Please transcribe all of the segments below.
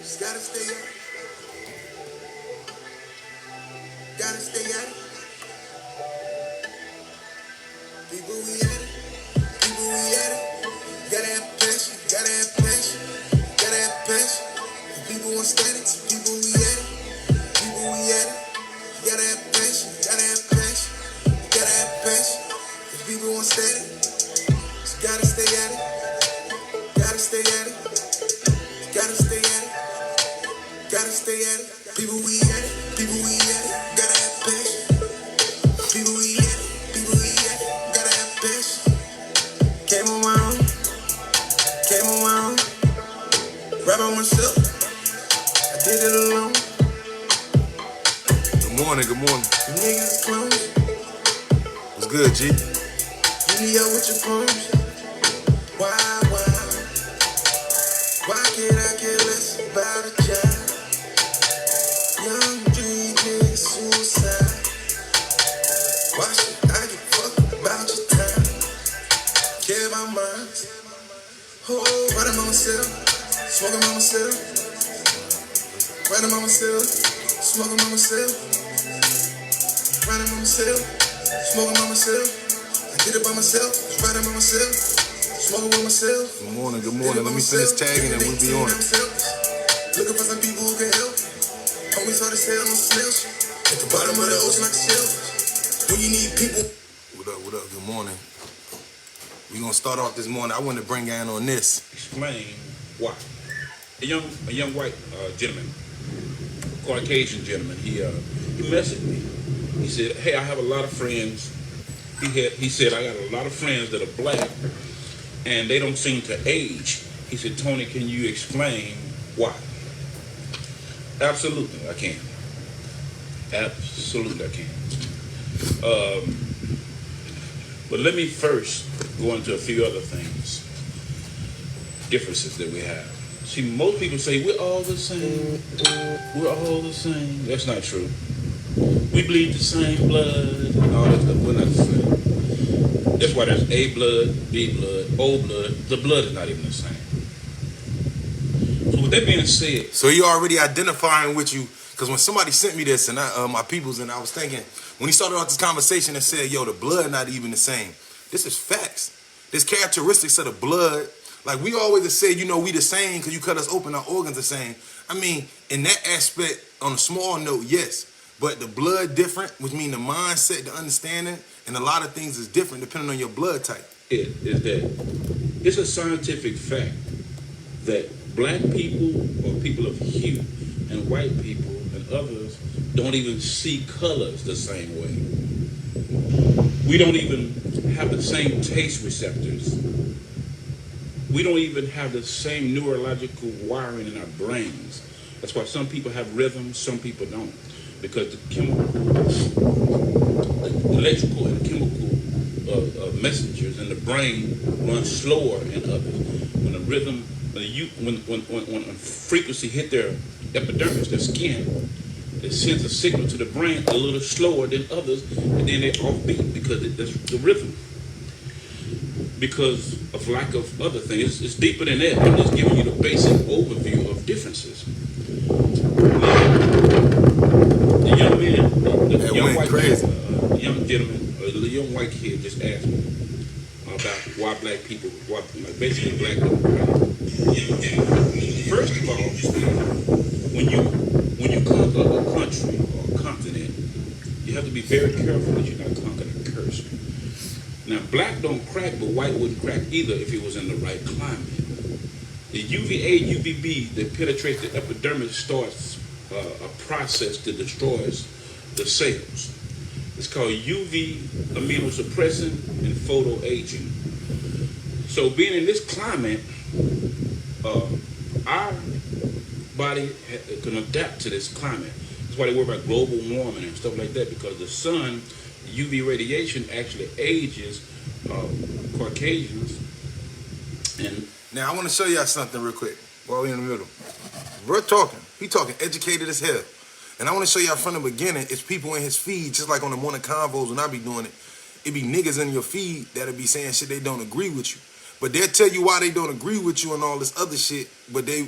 Just gotta stay at it. Gotta stay at it. People we at it. People we at it. Gotta have passion. Gotta have passion. Gotta have passion. People want static. People we at it. People we at it. Gotta have passion. Gotta have passion. Gotta have passion. People want static. Just gotta stay at it. Gotta stay at it. Gotta stay at it. Gotta stay at it. People we at it. People we at it. Gotta have passion. People we at it. People we at it. Gotta have passion. Came on my own. Came on my own. Rap on myself. I did it alone. Good morning, good morning. You niggas clones. What's good, G? You need help with your phones. Why? Why can't I care less about a child? Young dream is suicide. Why should I give a fuck about your time? Care about mine. Oh, writing on myself, smoking on myself. Writing on myself, smoking on myself. Writing on myself, smoking on myself. I did it by myself, writing on myself, smoking with myself. Good morning, good morning. Let me finish tagging and we'll be on it. Looking for some people who can help. Always hard to sell on snail shit. At the bottom of the ocean like a shellfish. When you need people. What up, what up? Good morning. We're going to start off this morning. I want to bring in on this. Explain why. A young white gentleman, Caucasian gentleman, he messaged me. He said, "Hey, I have a lot of friends." He said, "I got a lot of friends that are black, and they don't seem to age." He said, "Tony, can you explain why?" Absolutely, I can. Absolutely, I can. But let me first go into a few other things, differences that we have. See, most people say we're all the same. We're all the same. That's not true. We bleed the same blood and all that stuff. We're not the same. That's why there's A blood, B blood, O blood. The blood is not even the same. So with that being said, So you already identifying with you, because when somebody sent me this and my peoples, and I was thinking, when he started off this conversation and said, yo, the blood not even the same. This is facts. There's characteristics of the blood. Like we always say, you know, we the same because you cut us open, our organs the same. I mean, in that aspect, on a small note, yes. But the blood different, which means the mindset, the understanding, and a lot of things is different depending on your blood type. it is that it's a scientific fact that black people or people of hue and white people and others don't even see colors the same way. We don't even have the same taste receptors. We don't even have the same neurological wiring in our brains. That's why some people have rhythm, some people don't. Because the chemical, the electrical and chemical messengers in the brain run slower in others. When the rhythm, when frequency hit their epidermis, their skin, it sends a signal to the brain a little slower than others, and then they're offbeat because that's the rhythm. Because of lack of other things, it's deeper than that. I'm just giving you the basic overview of differences. The young man, the young white man, the young gentleman, the young white kid just asked me about why black people, basically black people. First of all, when you conquer a country or a continent, you have to be very careful that you're not conquering a curse. Now, black don't crack, but white wouldn't crack either if it was in the right climate. The UVA, UVB that penetrates the epidermis starts a process that destroys the cells. It's called UV immunosuppressant and photoaging. So being in this climate, our body can adapt to this climate. That's why they worry about global warming and stuff like that, because the sun, UV radiation actually ages Caucasians. And now I want to show y'all something real quick while we're in the middle. He talking educated as hell. And I want to show y'all from the beginning, it's people in his feed, just like on the morning convos when I be doing it. It be niggas in your feed that'll be saying shit they don't agree with you. But they'll tell you why they don't agree with you and all this other shit. But you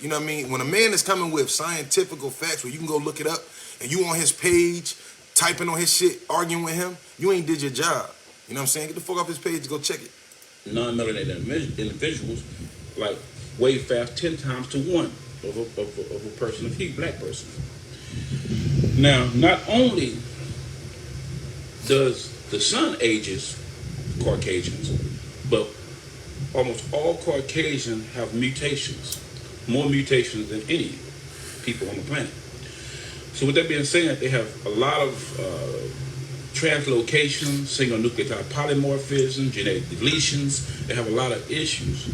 know what I mean? When a man is coming with scientific facts where you can go look it up and you on his page, typing on his shit, arguing with him, you ain't did your job. You know what I'm saying? Get the fuck off his page, go check it. Non-melanated individuals like way fast 10 times to 1 of a person, a black person. Now, not only does the sun ages Caucasians, but almost all Caucasians have mutations, more mutations than any people on the planet. So with that being said, they have a lot of translocations, single nucleotide polymorphism, genetic deletions. They have a lot of issues.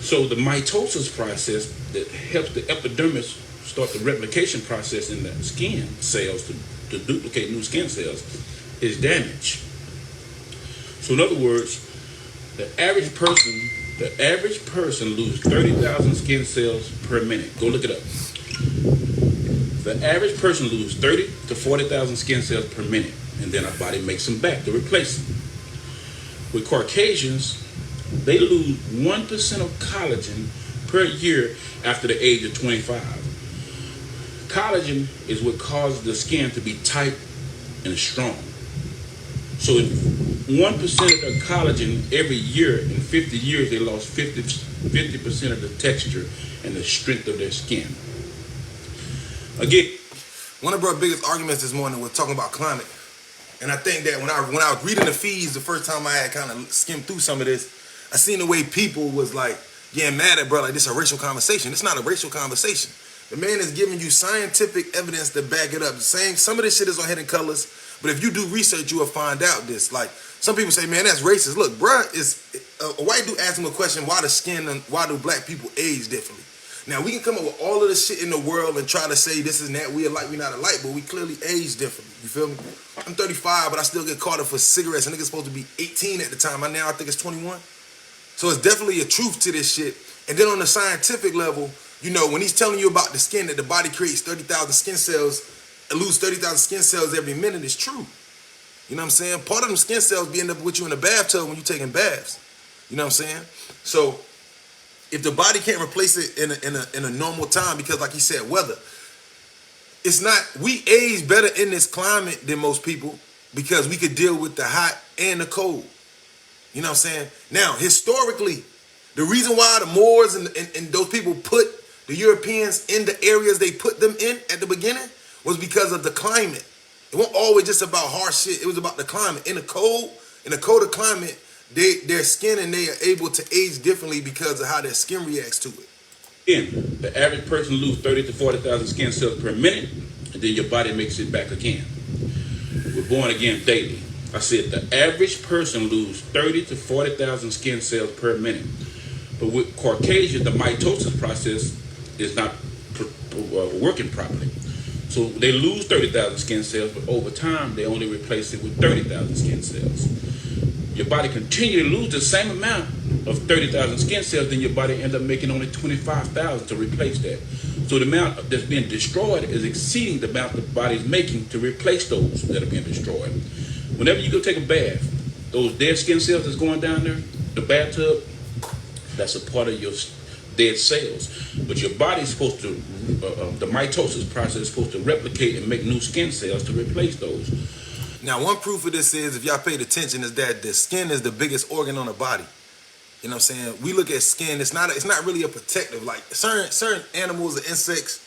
So the mitosis process that helps the epidermis start the replication process in the skin cells to duplicate new skin cells is damaged. So in other words, the average person loses 30,000 skin cells per minute. Go look it up. The average person loses 30 to 40,000 skin cells per minute, and then our body makes them back to replace them. With Caucasians, they lose 1% of collagen per year after the age of 25. Collagen is what causes the skin to be tight and strong. So if 1% of their collagen every year, in 50 years, they lost 50% of the texture and the strength of their skin. Again, one of our biggest arguments this morning was talking about climate. And I think that when I was reading the feeds the first time I had kind of skimmed through some of this, I seen the way people was like getting mad at bro, like this is a racial conversation. It's not a racial conversation. The man is giving you scientific evidence to back it up. Some of this shit is on Hidden Colors, but if you do research, you will find out this. Like, some people say, man, that's racist. Look, bruh, a white dude asked him a question, why do black people age differently? Now, we can come up with all of the shit in the world and try to say this is that, we alike, we not alike, but we clearly age differently. You feel me? I'm 35, but I still get caught up for cigarettes. A nigga's supposed to be 18 at the time. I think it's 21. So it's definitely a truth to this shit. And then on the scientific level, you know, when he's telling you about the skin, that the body creates 30,000 skin cells and lose 30,000 skin cells every minute, is true. You know what I'm saying? Part of them skin cells be end up with you in the bathtub when you're taking baths. You know what I'm saying? So if the body can't replace it in a normal time, because like he said, weather, it's not, we age better in this climate than most people because we could deal with the hot and the cold. You know what I'm saying? Now, historically, the reason why the Moors and those people put the Europeans in the areas they put them in at the beginning was because of the climate. It wasn't always just about harsh shit. It was about the climate. In a colder climate, their skin and they are able to age differently because of how their skin reacts to it. Again, the average person loses 30 to 40,000 skin cells per minute, and then your body makes it back again. We're born again daily. I said the average person loses 30 to 40,000 skin cells per minute. But with Caucasian, the mitosis process is not working properly. So they lose 30,000 skin cells, but over time, they only replace it with 30,000 skin cells. Your body continues to lose the same amount of 30,000 skin cells, then your body ends up making only 25,000 to replace that. So the amount that's being destroyed is exceeding the amount the body's making to replace those that are being destroyed. Whenever you go take a bath, those dead skin cells that's going down there, the bathtub, that's a part of your dead cells. But your body's supposed to, the mitosis process is supposed to replicate and make new skin cells to replace those. Now, one proof of this is, if y'all paid attention, is that the skin is the biggest organ on the body. You know what I'm saying? We look at skin, it's not really a protective, like certain animals or insects,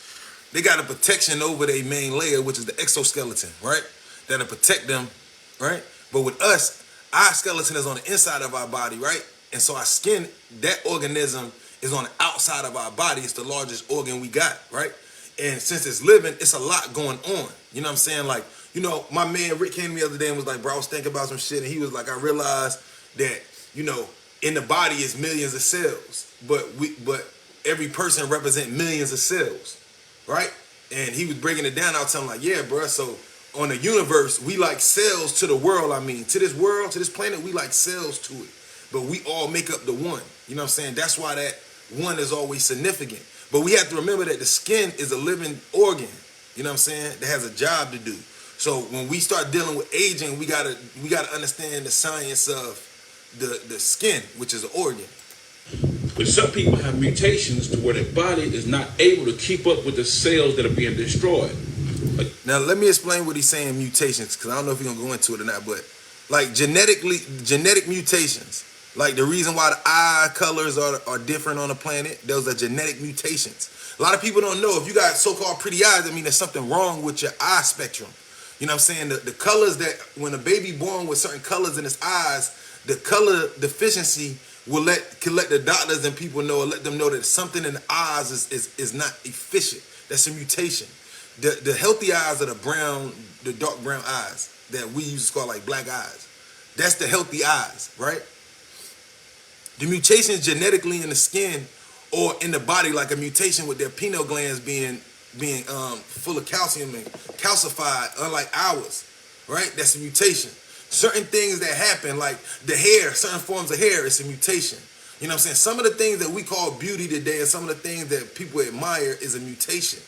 they got a protection over their main layer, which is the exoskeleton, right? That'll protect them, right? But with us, our skeleton is on the inside of our body, right? And so our skin, that organism is on the outside of our body. It's the largest organ we got, right? And since it's living, it's a lot going on. You know what I'm saying? Like, you know, my man Rick came the other day and was like, bro, I was thinking about some shit, and he was like, I realized that, you know, in the body is millions of cells, but every person represents millions of cells, right? And he was breaking it down. I was telling him, like, yeah, bro, so on the universe, we like cells to the world. I mean, to this world, to this planet, we like cells to it. But we all make up the one. You know what I'm saying? That's why that one is always significant. But we have to remember that the skin is a living organ, you know what I'm saying, that has a job to do. So when we start dealing with aging, we gotta understand the science of the skin, which is an organ. But some people have mutations to where their body is not able to keep up with the cells that are being destroyed. Now let me explain what he's saying mutations, because I don't know if he's gonna go into it or not, but like genetic mutations, like the reason why the eye colors are different on the planet, those are genetic mutations. A lot of people don't know if you got so-called pretty eyes, I mean there's something wrong with your eye spectrum. You know what I'm saying? The colors that when a baby born with certain colors in his eyes, the color deficiency can let the doctors and people know, or let them know that something in the eyes is not efficient. That's a mutation. The healthy eyes are the dark brown eyes that we used to call like black eyes. That's the healthy eyes, right? The mutations genetically in the skin or in the body, like a mutation with their pineal glands being full of calcium and calcified, unlike ours, right? That's a mutation. Certain things that happen, like the hair, certain forms of hair, it's a mutation. You know what I'm saying? Some of the things that we call beauty today and some of the things that people admire is a mutation.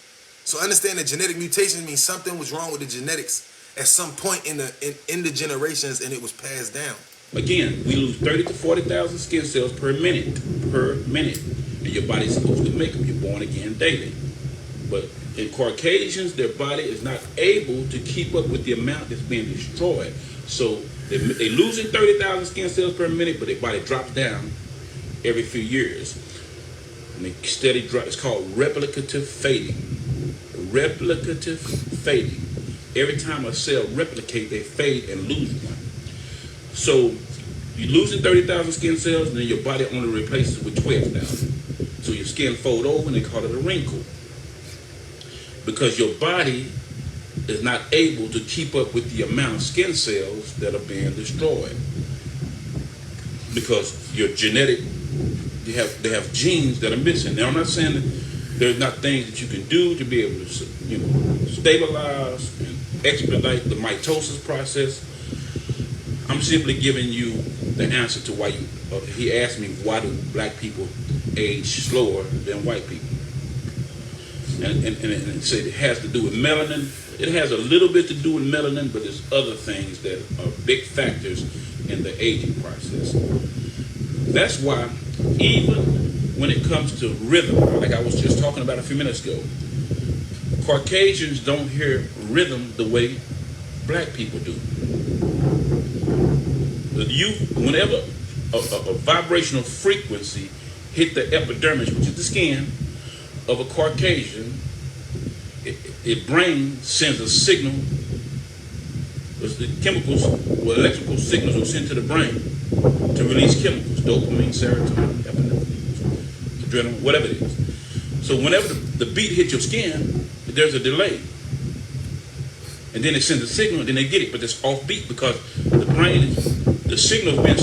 So understand that genetic mutation means something was wrong with the genetics at some point in the generations, and it was passed down. Again, we lose 30 to 40,000 skin cells per minute, and your body's supposed to make them. You're born again daily. But in Caucasians, their body is not able to keep up with the amount that's being destroyed. So they're losing 30,000 skin cells per minute, but their body drops down every few years. And they steady drop. It's called replicative fading. Replicative fading. Every time a cell replicates, they fade and lose one. So you're losing 30,000 skin cells, and then your body only replaces with 12,000. So your skin fold over, and they call it a wrinkle. Because your body is not able to keep up with the amount of skin cells that are being destroyed. Because your genetic, they have genes that are missing. Now I'm not saying that there's not things that you can do to be able to, stabilize and expedite the mitosis process. I'm simply giving you the answer to why he asked me, why do black people age slower than white people? And say it has to do with melanin. It has a little bit to do with melanin, but there's other things that are big factors in the aging process. That's why even when it comes to rhythm, like I was just talking about a few minutes ago, Caucasians don't hear rhythm the way black people do. Whenever a vibrational frequency hit the epidermis, which is the skin of a Caucasian, its brain sends a signal. The chemicals, electrical signals will send to the brain to release chemicals, dopamine, serotonin, epinephrine, adrenaline, whatever it is. So whenever the beat hits your skin, there's a delay. And then it sends a signal, and then they get it, but it's offbeat because the brain, the signal's being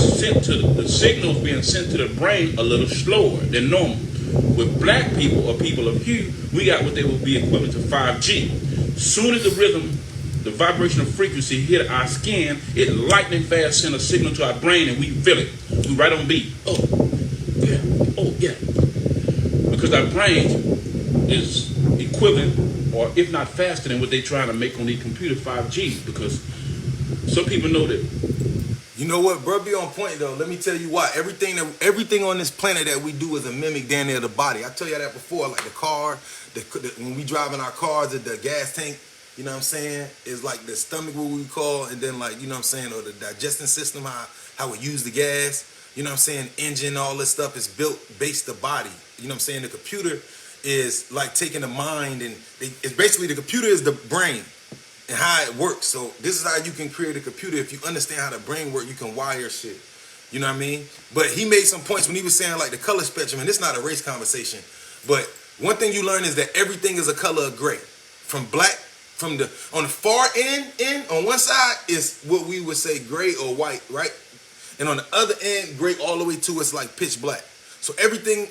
sent to the brain a little slower than normal. With black people or people of hue, we got what they would be equivalent to 5G. Soon as the rhythm, the vibrational frequency hit our skin, it lightning fast sends a signal to our brain, and we feel it. We right on beat. Oh yeah. Because our brain is equivalent, or if not faster than what they're trying to make on these computers, 5G. Because some people know that. You know what, bro? Be on point though. Let me tell you why. Everything on this planet that we do is a mimic down there of the body. I tell you that before, like the car, when we drive in our cars, the gas tank, you know what I'm saying, is like the stomach, what we call, and then like, you know what I'm saying, or the digestion system, how we use the gas, you know what I'm saying, engine, all this stuff is built based the body. You know what I'm saying? The computer is like taking the mind, and it's basically the computer is the brain. And how it works. So this is how you can create a computer. If you understand how the brain works, you can wire shit. You know what I mean? But he made some points when he was saying like the color spectrum, and it's not a race conversation. But one thing you learn is that everything is a color of gray. From black, on the far end on one side is what we would say gray or white, right? And on the other end, gray all the way to it's like pitch black. So everything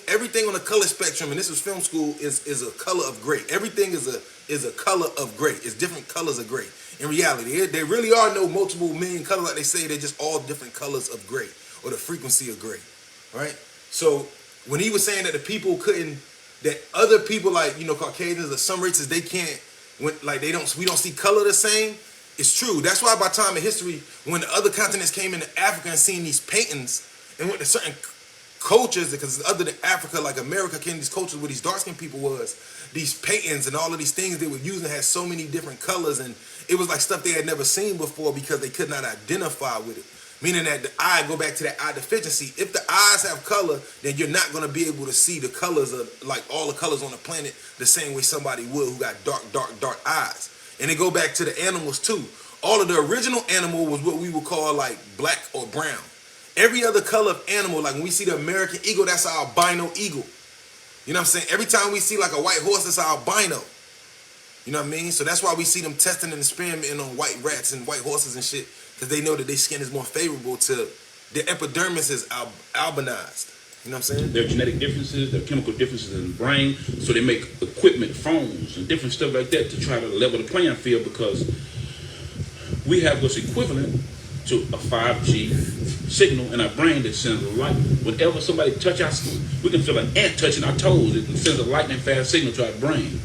on the color spectrum, and this is film school, is a color of gray. Everything is a color of gray. It's different colors of gray. In reality, there really are no multiple million colors like they say. They're just all different colors of gray, or the frequency of gray, right? So when he was saying that the people couldn't, that other people like, Caucasians or some races, they can't, we don't see color the same, It's true. That's why by time in history, when the other continents came into Africa and seen these paintings and went to certain cultures, because other than Africa, like America came to these cultures where these dark-skinned people was, these paintings and all of these things they were using had so many different colors, and it was like stuff they had never seen before because they could not identify with it. Meaning that the eye, go back to that eye deficiency. If the eyes have color, then you're not going to be able to see the colors of, like, all the colors on the planet the same way somebody would who got dark eyes. And they go back to the animals too. All of the original animal was what we would call like black or brown. Every other color of animal, like when we see the American eagle, that's our albino eagle. You know what I'm saying? Every time we see like a white horse, that's our albino. You know what I mean? So that's why we see them testing and experimenting on white rats and white horses and shit, because they know that their skin is more favorable to, the epidermis is albinized. You know what I'm saying? There are genetic differences, there are chemical differences in the brain, so they make equipment, phones, and different stuff like that to try to level the playing field, because we have what's equivalent to a 5G signal in our brain that sends a light. Whenever somebody touch our skin, we can feel an ant touching our toes. It sends a lightning fast signal to our brain.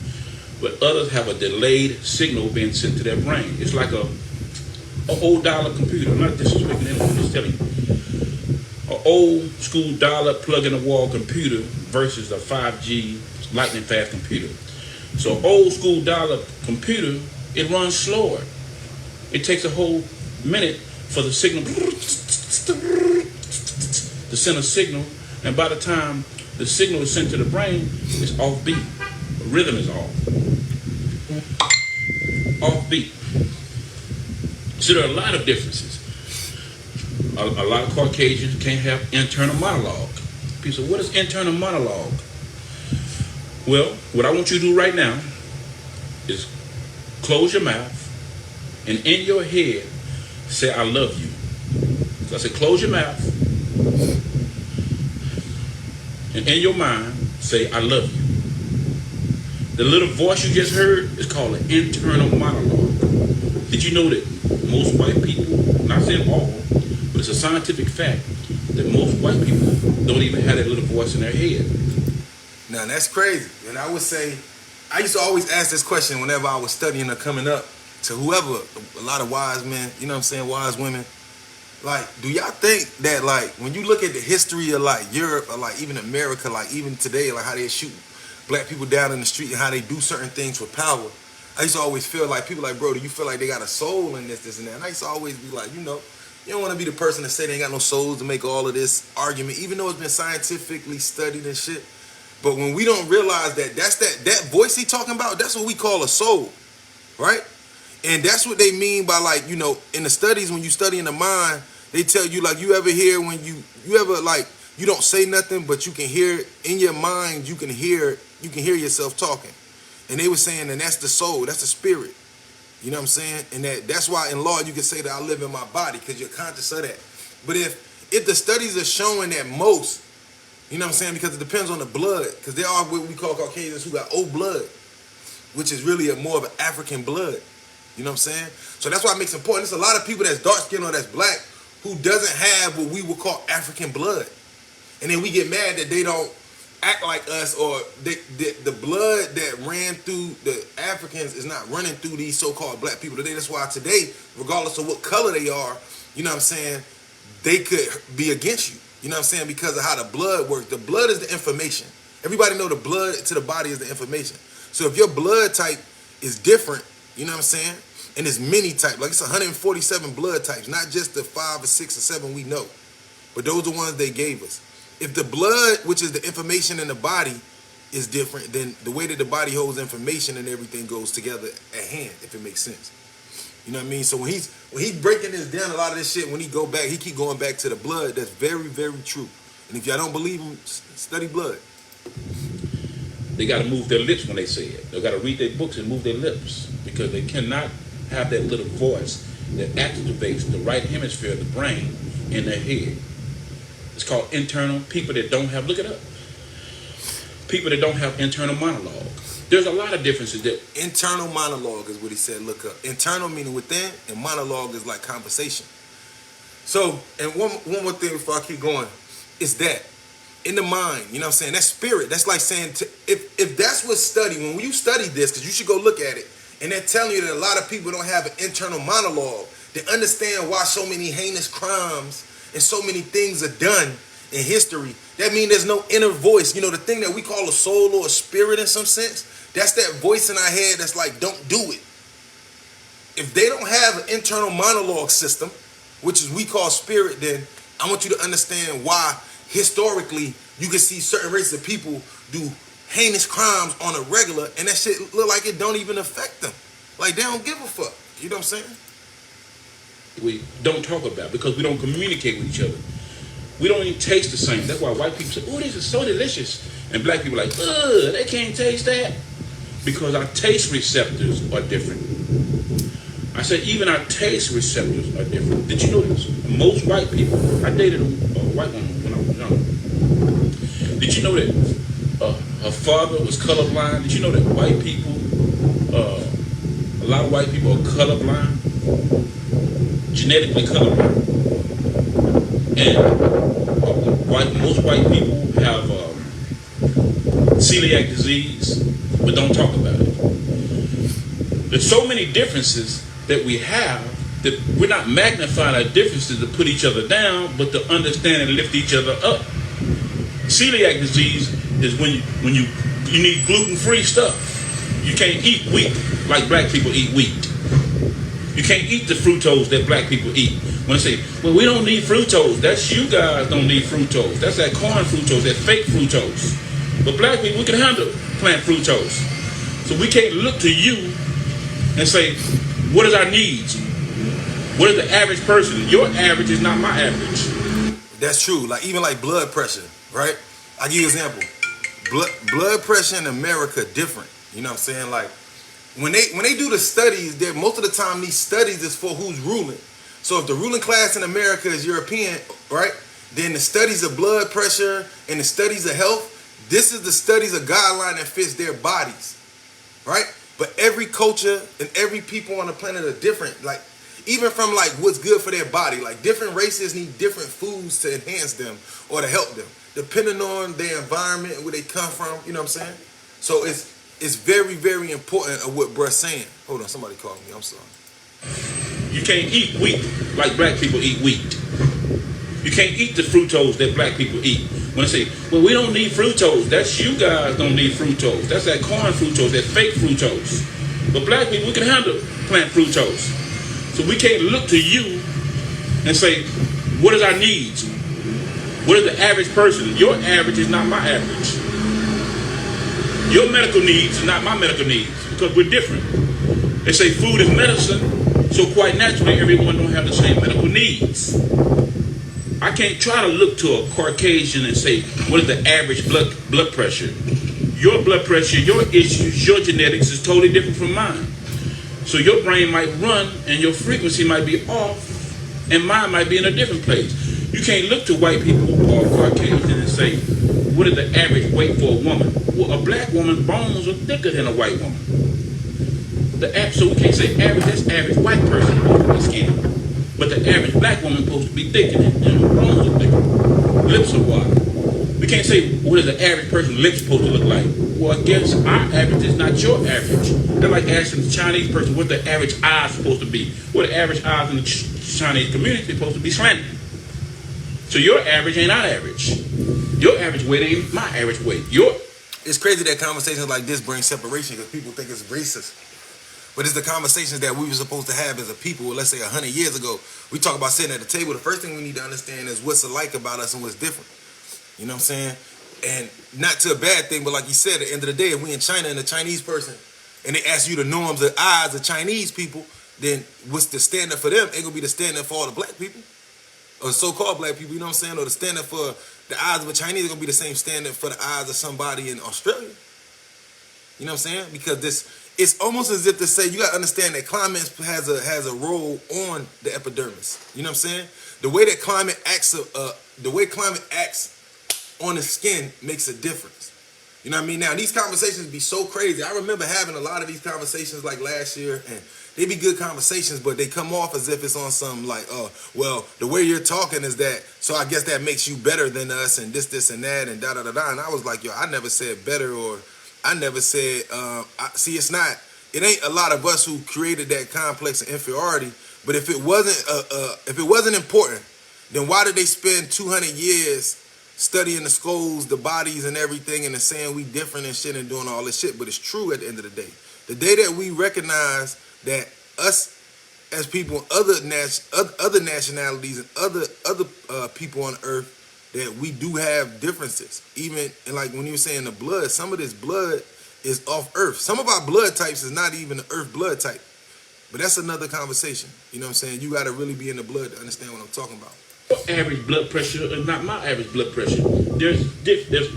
But others have a delayed signal being sent to their brain. It's like an old dial-up computer. I'm not disrespecting anyone, I'm just telling you. An old school dial-up plug-in-the-wall computer versus a 5G lightning fast computer. So old school dial-up computer, it runs slower. It takes a whole minute for the signal to send a signal, and by the time the signal is sent to the brain, it's offbeat. The rhythm is off. Offbeat. So there are a lot of differences. A lot of Caucasians can't have internal monologue. People say, what is internal monologue? Well, what I want you to do right now is close your mouth and in your head say, I love you. So I said, close your mouth and in your mind say, I love you. The little voice you just heard is called an internal monologue. Did you know that most white people, not saying all, but it's a scientific fact that most white people don't even have that little voice in their head? Now that's crazy. And I would say, I used to always ask this question whenever I was studying or coming up to whoever, a lot of wise men, you know what I'm saying, wise women. Like, do y'all think that, like, when you look at the history of, like, Europe or, like, even America, like, even today, like, how they shoot black people down in the street and how they do certain things for power, I used to always feel like, people like, bro, do you feel like they got a soul in this, and that? And I used to always be like, you know, you don't want to be the person to say they ain't got no souls to make all of this argument, even though it's been scientifically studied and shit. But when we don't realize that that's that voice he talking about, that's what we call a soul, right? And that's what they mean by, like, you know, in the studies, when you study in the mind, they tell you, like, you ever hear when you ever, like, you don't say nothing, but you can hear in your mind, you can hear yourself talking. And they were saying, and that's the soul, that's the spirit. You know what I'm saying? And that's why in law you can say that I live in my body, because you're conscious of that. But if the studies are showing that most, you know what I'm saying, because it depends on the blood, because there are what we call Caucasians who got old blood, which is really more of an African blood. You know what I'm saying? So that's why it makes it important. There's a lot of people that's dark skinned or that's black who doesn't have what we would call African blood. And then we get mad that they don't act like us, or the blood that ran through the Africans is not running through these so-called black people today. That's why today, regardless of what color they are, you know what I'm saying, they could be against you. You know what I'm saying? Because of how the blood works. The blood is the information. Everybody know the blood to the body is the information. So if your blood type is different, you know what I'm saying, and there's many types, like it's 147 blood types, not just the 5 or 6 or 7 we know, but those are the ones they gave us. If the blood, which is the information in the body, is different, then the way that the body holds information and everything goes together at hand, if it makes sense. You know what I mean? So when he's breaking this down, a lot of this shit, when he go back, he keep going back to the blood. That's very, very true. And if y'all don't believe him, study blood. They got to move their lips when they say it. They got to read their books and move their lips, because they cannot have that little voice that activates the right hemisphere of the brain in their head. It's called internal. People that don't have, look it up. People that don't have internal monologue. There's a lot of differences there. Internal monologue is what he said, look up. Internal meaning within, and monologue is like conversation. So, and one more thing before I keep going, is that in the mind, you know what I'm saying, that spirit, that's like saying, if that's what's studied, when you study this, because you should go look at it, And they're telling you that a lot of people don't have an internal monologue. They understand why so many heinous crimes and so many things are done in history. That means there's no inner voice. You know, the thing that we call a soul or a spirit in some sense, that's that voice in our head that's like, don't do it. If they don't have an internal monologue system, which is we call spirit, then I want you to understand why historically you can see certain races of people do heinous crimes on a regular, and that shit look like it don't even affect them. Like they don't give a fuck. You know what I'm saying? We don't talk about because we don't communicate with each other. We don't even taste the same. That's why white people say, "Oh, this is so delicious," and black people are like, "Ugh, they can't taste that," because our taste receptors are different. I said even our taste receptors are different. Did you know this? Most white people. I dated a white woman when I was young. Did you know that her father was colorblind? Did you know that white people, a lot of white people are colorblind, genetically colorblind, and most white people have celiac disease, but don't talk about it. There's so many differences that we have that we're not magnifying our differences to put each other down, but to understand and lift each other up. Celiac disease is when you need gluten-free stuff. You can't eat wheat like black people eat wheat. You can't eat the fructose that black people eat. When they say, well, we don't need fructose, that's you guys don't need fructose. That's that corn fructose, that fake fructose. But black people, we can handle plant fructose. So we can't look to you and say, what is our needs? What is the average person? Your average is not my average. That's true. Like even like blood pressure, right? I'll give you an example. Blood pressure in America different. You know what I'm saying? Like when they do the studies, most of the time these studies is for who's ruling. So if the ruling class in America is European, right? Then the studies of blood pressure and the studies of health, this is the studies of guideline that fits their bodies, right? But every culture and every people on the planet are different. Like even from like what's good for their body. Like different races need different foods to enhance them or to help them, depending on their environment and where they come from. You know what I'm saying? So it's very, very important of what bruh's saying. Hold on, somebody called me. I'm sorry. You can't eat wheat like black people eat wheat. You can't eat the fructose that black people eat. When they say, well, we don't need fructose, that's you guys don't need fructose. That's that corn fructose, that fake fructose. But black people, we can handle plant fructose. So we can't look to you and say, what is our needs? What is the average person? Your average is not my average. Your medical needs are not my medical needs because we're different. They say food is medicine, so quite naturally everyone don't have the same medical needs. I can't try to look to a Caucasian and say, what is the average blood pressure? Your blood pressure, your issues, your genetics is totally different from mine. So your brain might run and your frequency might be off and mine might be in a different place. You can't look to white people or Caucasian and say, what is the average weight for a woman? Well, a black woman's bones are thicker than a white woman. So we can't say average, that's average white person supposed to be skinny. But the average black woman is supposed to be thicker and her bones are thicker. Lips are wide. We can't say, what is the average person's lips supposed to look like? Well, I guess our average is not your average. They're like asking the Chinese person what the average eyes supposed to be. Well, the average eyes in the Chinese community is supposed to be slanted. So your average ain't our average. Your average weight ain't my average weight. It's crazy that conversations like this bring separation because people think it's racist. But it's the conversations that we were supposed to have as a people, let's say 100 years ago. We talk about sitting at the table. The first thing we need to understand is what's alike about us and what's different. You know what I'm saying? And not to a bad thing, but like you said, at the end of the day, if we in China and a Chinese person, and they ask you the norms of eyes of Chinese people, then what's the standard for them ain't going to be the standard for all the black people. Or so-called black people, you know what I'm saying? Or the standard for the eyes of a Chinese is going to be the same standard for the eyes of somebody in Australia. You know what I'm saying? Because it's almost as if to say you gotta understand that climate has a role on the epidermis. You know what I'm saying? The way climate acts on the skin makes a difference. You know what I mean? Now these conversations be so crazy. I remember having a lot of these conversations like last year, and they be good conversations, but they come off as if it's on some like, well, the way you're talking is that, so I guess that makes you better than us, and this and that, and da da da da. And I was like, yo, I never said better, or I never said, it's it ain't a lot of us who created that complex of inferiority. But if it wasn't important, then why did they spend 200 years studying the skulls, the bodies, and everything, and then saying we different and shit and doing all this shit? But it's true at the end of the day. The day that we recognize that us as people, other nationalities and other people on earth, that we do have differences. Even and like when you were saying the blood, some of this blood is off earth. Some of our blood types is not even the earth blood type. But that's another conversation. You know what I'm saying? You got to really be in the blood to understand what I'm talking about. Average blood pressure is not my average blood pressure. There's differences.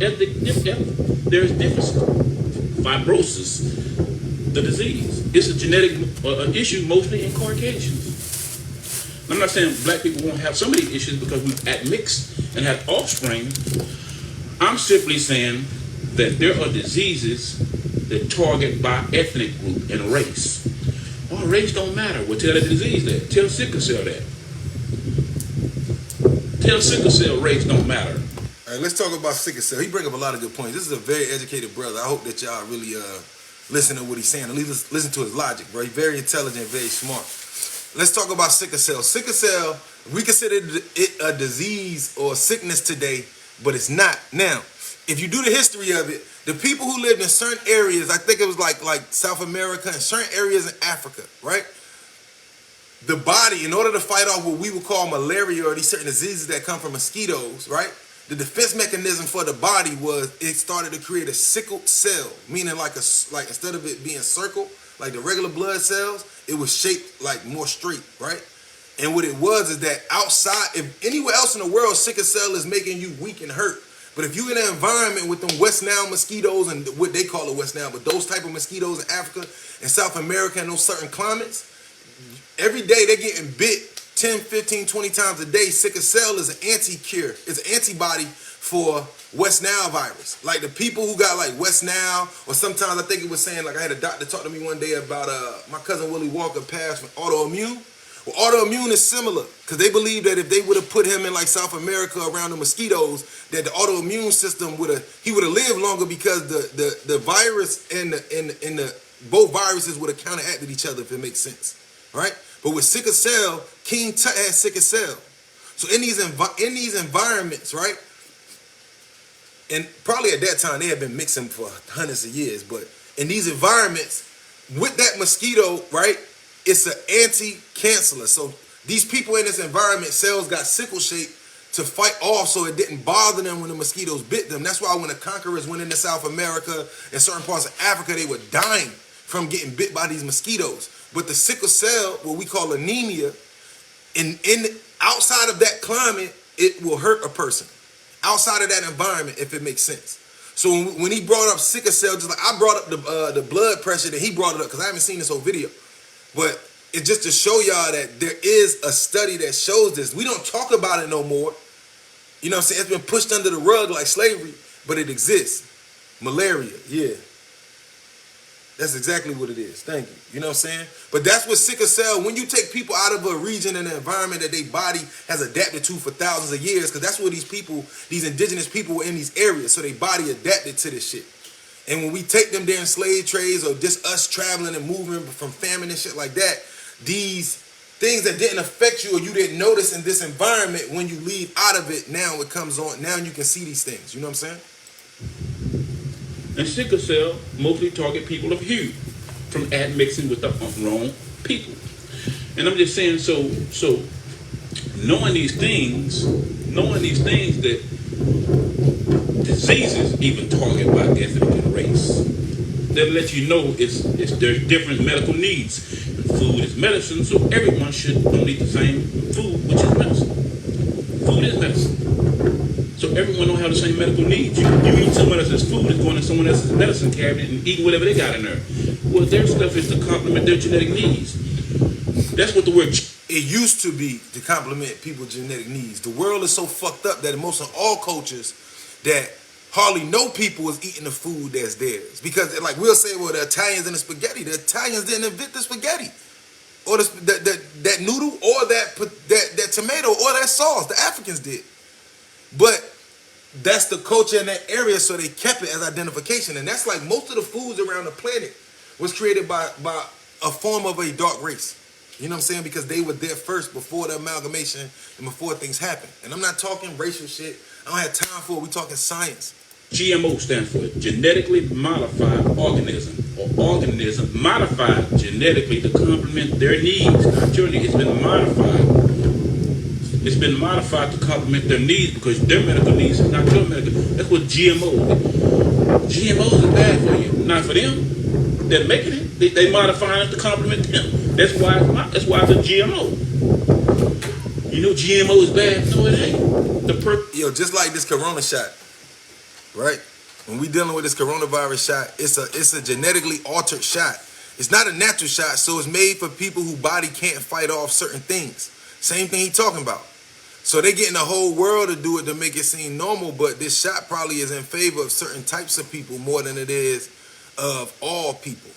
Fibrosis, the disease, it's a genetic issue mostly in Caucasians. I'm not saying black people won't have some of these issues because we've admixed and have offspring. I'm simply saying that there are diseases that target by ethnic group and race. Oh, race don't matter. Well, tell that disease that. Tell sickle cell that. Tell sickle cell race don't matter. All right, let's talk about sickle cell. He bring up a lot of good points. This is a very educated brother. I hope that y'all really listen to what he's saying. At least listen to his logic, bro. He's very intelligent, very smart. Let's talk about sickle cell. Sickle cell, we consider it a disease or a sickness today, but it's not. Now, if you do the history of it, the people who lived in certain areas, I think it was like South America and certain areas in Africa, right? The body, in order to fight off what we would call malaria or these certain diseases that come from mosquitoes, right? The defense mechanism for the body was it started to create a sickled cell, meaning like instead of it being circle, like the regular blood cells, it was shaped like more straight, right? And what it was is that outside, if anywhere else in the world, sickle cell is making you weak and hurt. But if you're in an environment with them West Nile mosquitoes and what they call it West Nile, but those type of mosquitoes in Africa and South America and those certain climates, every day they're getting bit 10, 15, 20 times a day. Sickle cell is an anti-cure. It's an antibody for West Nile virus. Like the people who got like West Nile, or sometimes I think it was saying, like I had a doctor talk to me one day about my cousin Willie Walker passed from autoimmune. Well, autoimmune is similar because they believe that if they would have put him in like South America around the mosquitoes, that the autoimmune system would have lived longer because the virus and the both viruses would have counteracted each other, if it makes sense, right? But with sickle cell, King Tut had sickle cell. So in these environments, right? And probably at that time they had been mixing for hundreds of years, but in these environments with that mosquito, right? It's an anti-cancer. So these people in this environment, cells got sickle shape to fight off so it didn't bother them when the mosquitoes bit them. That's why when the conquerors went into South America and certain parts of Africa, they were dying from getting bit by these mosquitoes. But the sickle cell, what we call anemia, in outside of that climate, it will hurt a person. Outside of that environment, if it makes sense. So when he brought up sickle cell, just like I brought up the blood pressure, that he brought it up because I haven't seen this whole video. But it's just to show y'all that there is a study that shows this. We don't talk about it no more. You know what I'm saying? It's been pushed under the rug like slavery, but it exists. Malaria, yeah. That's exactly what it is. Thank you. You know what I'm saying? But that's what sickle cell, when you take people out of a region and an environment that their body has adapted to for thousands of years, because that's where these people, these indigenous people were in these areas, so their body adapted to this shit. And when we take them there in slave trades or just us traveling and moving from famine and shit like that, these things that didn't affect you or you didn't notice in this environment, when you leave out of it, now it comes on. Now you can see these things. You know what I'm saying? And sickle cell mostly target people of hue from admixing with the wrong people. And I'm just saying, so knowing these things that diseases even target by ethnic and race, they'll let you know there's different medical needs. Food is medicine, so everyone don't eat the same food, which is medicine. Food is medicine. So everyone don't have the same medical needs. You eat someone else's food, it's going in someone else's medicine cabinet and eating whatever they got in there. Well, their stuff is to complement their genetic needs. That's what the word... It used to be to complement people's genetic needs. The world is so fucked up that in most of all cultures that hardly no people is eating the food that's theirs. Because like we'll say, well, the Italians and the spaghetti. The Italians didn't invent the spaghetti. Or that noodle or that tomato or that sauce. The Africans did. But that's the culture in that area, so they kept it as identification. And that's like most of the foods around the planet. was created by a form of a dark race. You know what I'm saying? Because they were there first before the amalgamation and before things happened. And I'm not talking racial shit. I don't have time for it. We talking science. GMO stands for genetically modified organism, or organism modified genetically to complement their needs. Not your needs. It's been modified. It's been modified to complement their needs because their medical needs is not your medical. That's what GMO is. GMOs are bad for you, not for them. They're making it. They modifying it to complement them. That's why it's a GMO. You know GMO is bad? No, it ain't. Yo, just like this corona shot, right? When we dealing with this coronavirus shot, it's a genetically altered shot. It's not a natural shot, so it's made for people whose body can't fight off certain things. Same thing he talking about. So they getting the whole world to do it to make it seem normal, but this shot probably is in favor of certain types of people more than it is of all people.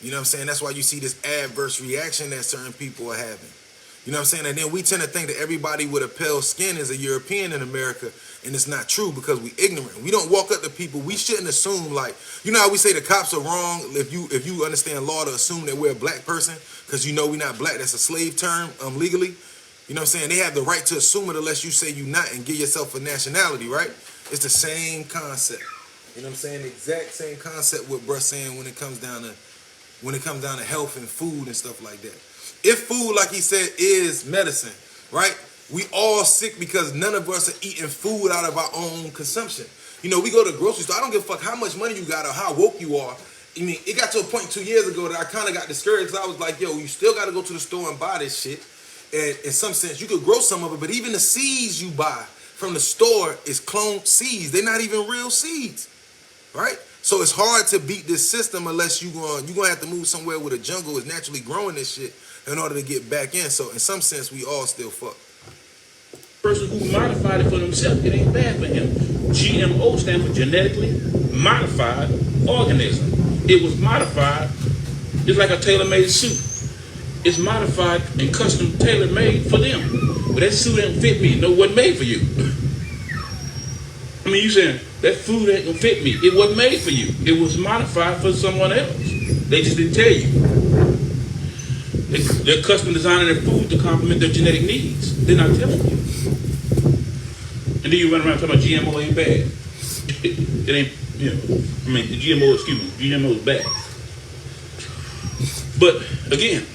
You know what I'm saying? That's why you see this adverse reaction that certain people are having. You know what I'm saying? And then we tend to think that everybody with a pale skin is a European in America, and it's not true because we ignorant. We don't walk up to people. We shouldn't assume, like, you know how we say the cops are wrong if you understand law to assume that we're a black person because you know we're not black. That's a slave term legally. You know what I'm saying? They have the right to assume it unless you say you're not and give yourself a nationality, right? It's the same concept. You know what I'm saying? The exact same concept what bruh saying when it comes down to health and food and stuff like that. If food, like he said, is medicine, right? We all sick because none of us are eating food out of our own consumption. You know, we go to the grocery store. I don't give a fuck how much money you got or how woke you are. I mean, it got to a point 2 years ago that I kind of got discouraged because I was like, yo, you still got to go to the store and buy this shit. And in some sense, you could grow some of it, but even the seeds you buy from the store is cloned seeds. They're not even real seeds, right? So it's hard to beat this system unless you're gonna have to move somewhere where the jungle is naturally growing this shit in order to get back in. So in some sense, we all still fuck. Person who modified it for themselves, it ain't bad for him. GMO stands for genetically modified organism. It was modified just like a tailor-made suit. It's modified and custom tailor-made for them. But that suit ain't fit me. No, it wasn't made for you. I mean, you saying that food ain't gonna fit me. It wasn't made for you. It was modified for someone else. They just didn't tell you. They're custom designing their food to complement their genetic needs. They're not telling you. And then you run around talking about GMO ain't bad. It ain't, you know, I mean, the GMO is bad. But again,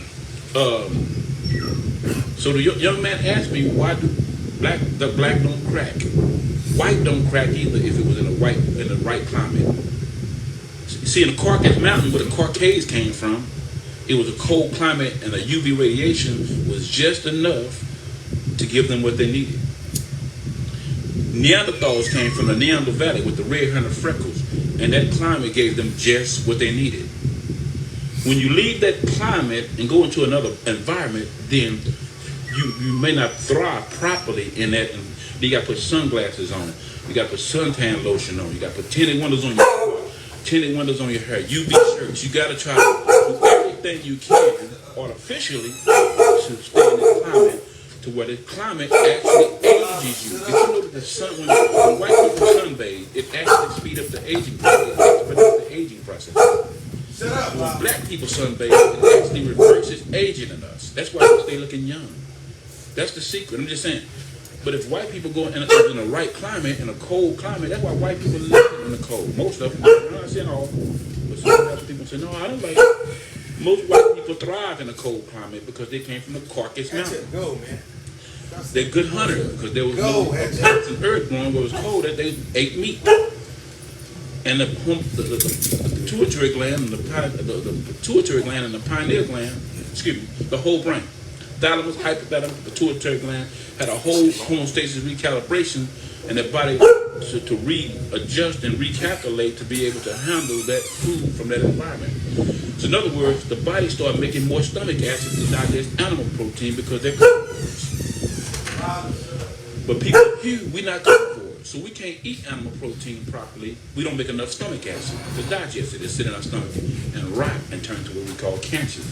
so the young man asked me, why do the black don't crack? White don't crack either if it was in the right climate. See, in the Caucasus Mountain, where the Caucasians came from, it was a cold climate and the UV radiation was just enough to give them what they needed. Neanderthals came from the Neanderthal Valley with the red hair and the freckles, and that climate gave them just what they needed. When you leave that climate and go into another environment, then you may not thrive properly in that. And you got to put sunglasses on. You got to put suntan lotion on. You got to put tinted windows on your car, tinted windows on your hair, UV shirts. You got to try to do everything you can artificially to stay in that climate to where the climate actually ages you. Did you know that the sun, when white people sunbathe, it actually speeds up the aging process. It expedites the aging process. Shut up, when black people sunbathe, it actually reverses aging in us. That's why we stay looking young. That's the secret. I'm just saying. But if white people go in the right climate, in a cold climate, that's why white people live in the cold. Most of them, I'm not saying all, but some other people say, no, I don't like it. Most white people thrive in a cold climate because they came from the Caucasus Mountain. Go, man. They're good hunters because there was no plants and earth growing where it was cold that they ate meat. And the pituitary gland and the pituitary gland and the pineal gland, the whole brain, thalamus, hypothalamus, pituitary gland had a whole homeostasis recalibration, and the body to readjust and recalculate to be able to handle that food from that environment. So in other words, the body started making more stomach acid to digest animal protein because they're carnivores. But people here, we're not carnivores. So we can't eat animal protein properly. We don't make enough stomach acid to digest it. It sits in our stomach and rot and turn to what we call cancer.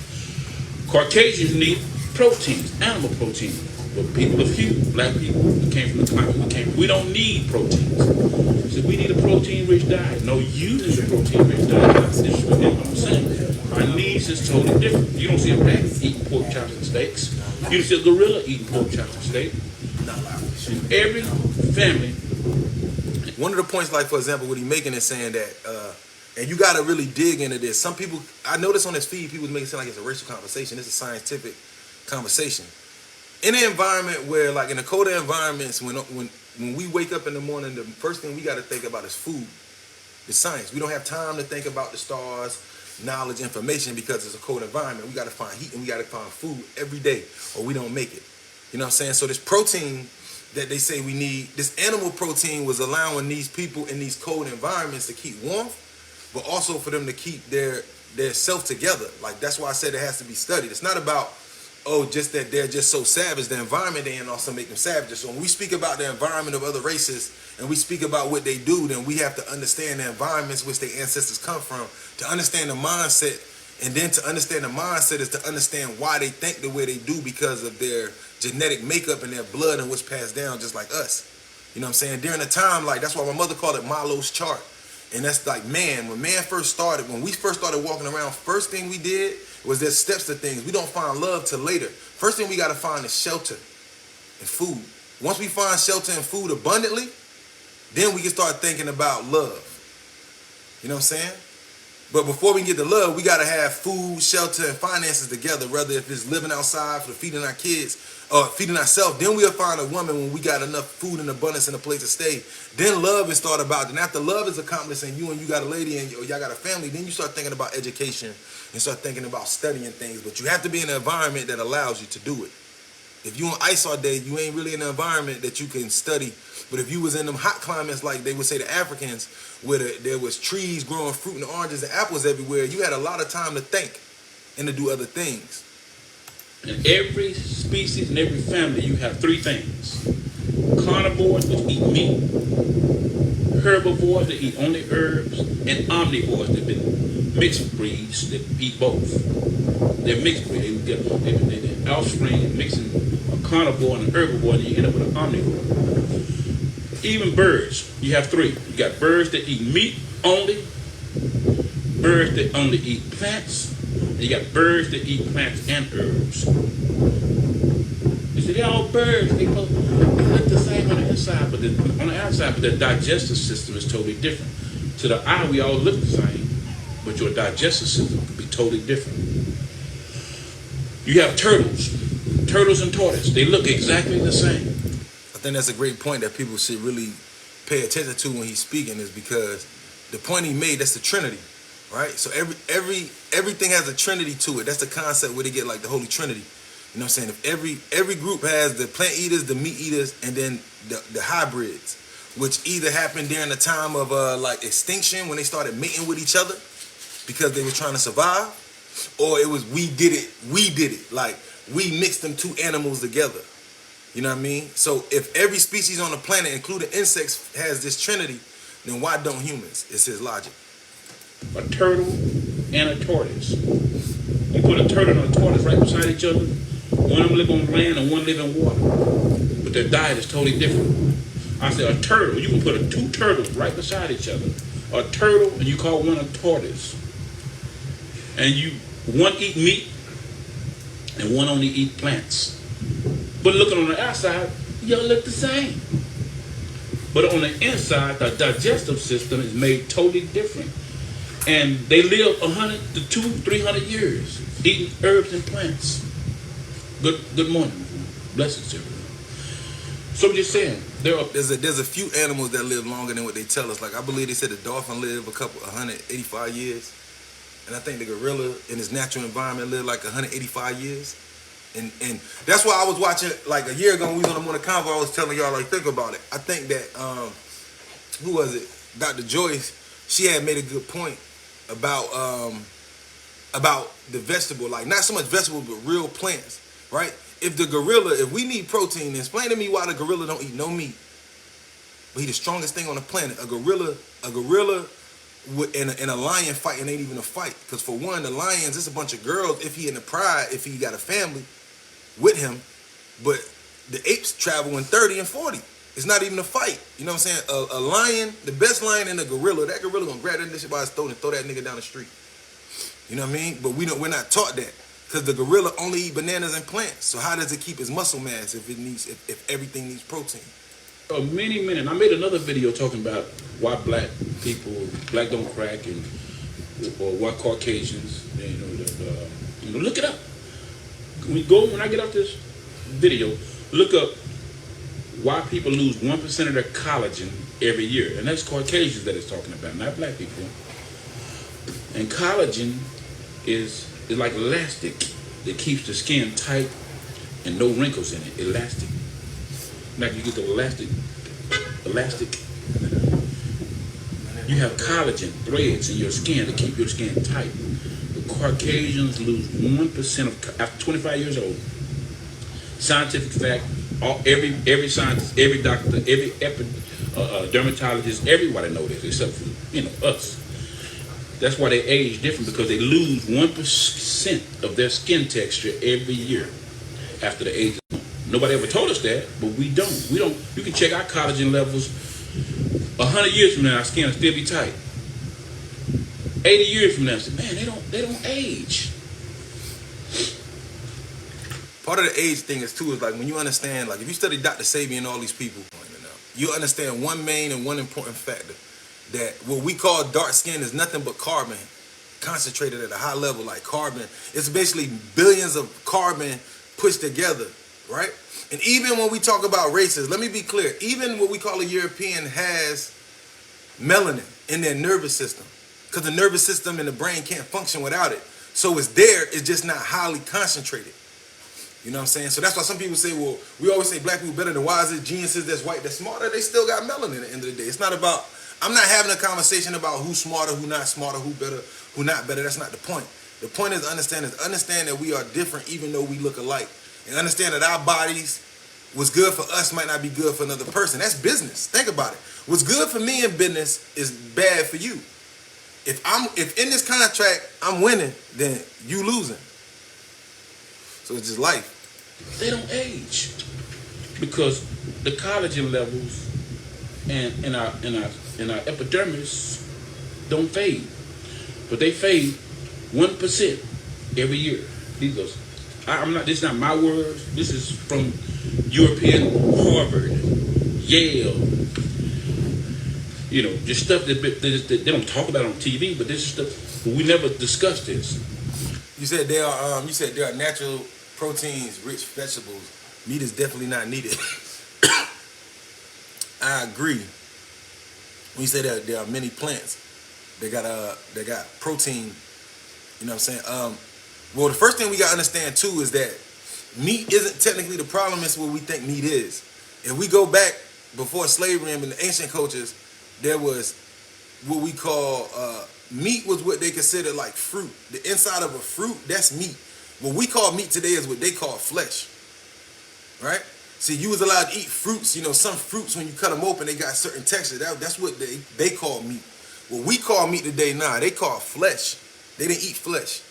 Caucasians need proteins, animal protein. But people of hue, black people, we came from the climate we don't need proteins. So we need a protein-rich diet. No, you need a protein-rich diet. That's what I'm saying. Our needs is totally different. You don't see a rabbit eating pork chops and steaks. You don't see a gorilla eating pork chops and steak. In every family. One of the points, like for example, what he making is saying that, and you got to really dig into this. Some people, I notice on this feed, people make it sound like it's a racial conversation. It's a scientific conversation. In an environment where, like in the colder environments, when we wake up in the morning, the first thing we got to think about is food. It's science. We don't have time to think about the stars, knowledge, information, because it's a cold environment. We got to find heat and we got to find food every day, or we don't make it. You know what I'm saying? So this protein that they say we need, this animal protein was allowing these people in these cold environments to keep warmth, but also for them to keep their self together. Like that's why I said it has to be studied. It's not about, oh, just that they're just so savage. The environment they in also make them savages. So when we speak about the environment of other races and we speak about what they do, then we have to understand the environments which their ancestors come from to understand the mindset. And then to understand the mindset is to understand why they think the way they do because of their genetic makeup and their blood and what's passed down just like us. You know what I'm saying? During the time, like that's why my mother called it Milo's chart. And that's like, man, when man first started, when we first started walking around, first thing we did was there's steps to things. We don't find love till later. First thing we got to find is shelter and food. Once we find shelter and food abundantly, then we can start thinking about love. You know what I'm saying? But before we can get to love, we got to have food, shelter, and finances together, whether if it's living outside for feeding our kids or feeding ourselves. Then we'll find a woman when we got enough food and abundance and a place to stay. Then love is thought about. And after love is accomplished and you got a lady and y'all got a family, then you start thinking about education and start thinking about studying things. But you have to be in an environment that allows you to do it. If you on ice all day, you ain't really in an environment that you can study. But if you was in them hot climates, like they would say the Africans, where there was trees growing fruit and oranges and apples everywhere, you had a lot of time to think and to do other things. In every species and every family, you have three things. Carnivores, which eat meat. Herbivores, that eat only herbs. And omnivores, that been mixed breeds, that eat both. They're mixed breeds. They're offspring mixing a carnivore and an herbivore, and you end up with an omnivore. Even birds, you have three. You got birds that eat meat only, birds that only eat plants, and you got birds that eat plants and herbs. You see, they're all birds. They look the same on the inside, but on the outside, but their digestive system is totally different. To the eye, we all look the same, but your digestive system could be totally different. You have turtles and tortoise. They look exactly the same. I think that's a great point that people should really pay attention to when he's speaking, is because the point he made, that's the Trinity, right? So everything has a Trinity to it. That's the concept where they get like the Holy Trinity. You know what I'm saying? If every group has the plant eaters, the meat eaters, and then the hybrids, which either happened during the time of like extinction when they started mating with each other because they were trying to survive, or it was we did it, like we mixed them two animals together. You know what I mean? So if every species on the planet, including insects, has this Trinity, then why don't humans? It's his logic. A turtle and a tortoise. You put a turtle and a tortoise right beside each other. One of them live on land and one live in water. But their diet is totally different. I said a turtle, you can put two turtles right beside each other. A turtle, and you call one a tortoise. And one eat meat and one only eat plants. But looking on the outside, y'all look the same. But on the inside, the digestive system is made totally different. And they live 100 to 200, 300 years eating herbs and plants. Good morning. Blessings to everyone. So I'm just saying, there's a few animals that live longer than what they tell us. Like I believe they said the dolphin live 185 years. And I think the gorilla in its natural environment lived like 185 years. And that's why I was watching, like a year ago when we was on the morning convo, I was telling y'all, like, think about it. I think that, who was it? Dr. Joyce, she had made a good point about the vegetable, like not so much vegetable, but real plants, right? If we need protein, then explain to me why the gorilla don't eat no meat. But he's the strongest thing on the planet. A gorilla and a lion fighting ain't even a fight. Because for one, the lions, it's a bunch of girls, if he in the pride, if he got a family with him, but the apes travel in 30 and 40. It's not even a fight. You know what I'm saying? A lion, the best lion and a gorilla, that gorilla gonna grab that shit by his throat and throw that nigga down the street. You know what I mean? But we're not taught that. Because the gorilla only eat bananas and plants. So how does it keep its muscle mass if everything needs protein? Many minutes. I made another video talking about why black don't crack, and or why Caucasians. Look it up. When I get off this video, look up why people lose 1% of their collagen every year, and that's Caucasians that it's talking about, not black people. And collagen is like elastic. It keeps the skin tight and no wrinkles in it. Elastic. Like you get the elastic. You have collagen threads in your skin to keep your skin tight. The Caucasians lose 1% of after 25 years old. Scientific fact. Every scientist, every doctor, every dermatologist, everybody knows this except for us. That's why they age different, because they lose 1% of their skin texture every year after the age. Nobody ever told us that, but we don't. You can check our collagen levels. 100 years from now, our skin will still be tight. 80 years from now, man, they don't age. Part of the age thing is like when you understand, like if you study Dr. Sabi and all these people, you understand one main and one important factor. That what we call dark skin is nothing but carbon concentrated at a high level. Like carbon, it's basically billions of carbon pushed together, right? And even when we talk about races, let me be clear, even what we call a European has melanin in their nervous system, because the nervous system and the brain can't function without it. So it's there, it's just not highly concentrated. You know what I'm saying? So that's why some people say, well, we always say black people better than why is it geniuses that's white, that's smarter, they still got melanin at the end of the day. It's not about, I'm not having a conversation about who's smarter, who not smarter, who better, who not better. That's not the point. The point is understand that we are different even though we look alike. And understand that our bodies, what's good for us might not be good for another person. That's business. Think about it. What's good for me in business is bad for you. If in this contract I'm winning, then you losing. So it's just life. They don't age because the collagen levels and our epidermis don't fade, but they fade 1% every year. This is not my words. This is from European Harvard, Yale. Just stuff that they don't talk about on TV, but this is stuff we never discussed this. You said there are natural proteins, rich vegetables. Meat is definitely not needed. I agree. When you say that there are many plants that got protein, you know what I'm saying? Well, the first thing we gotta understand too is that meat isn't technically the problem. It's what we think meat is. If we go back before slavery and in the ancient cultures, there was what we call meat was what they considered like fruit. The inside of a fruit, that's meat. What we call meat today is what they call flesh, right? See, you was allowed to eat fruits. Some fruits, when you cut them open, they got certain texture. That's what they call meat. What we call meat today, they call flesh. They didn't eat flesh.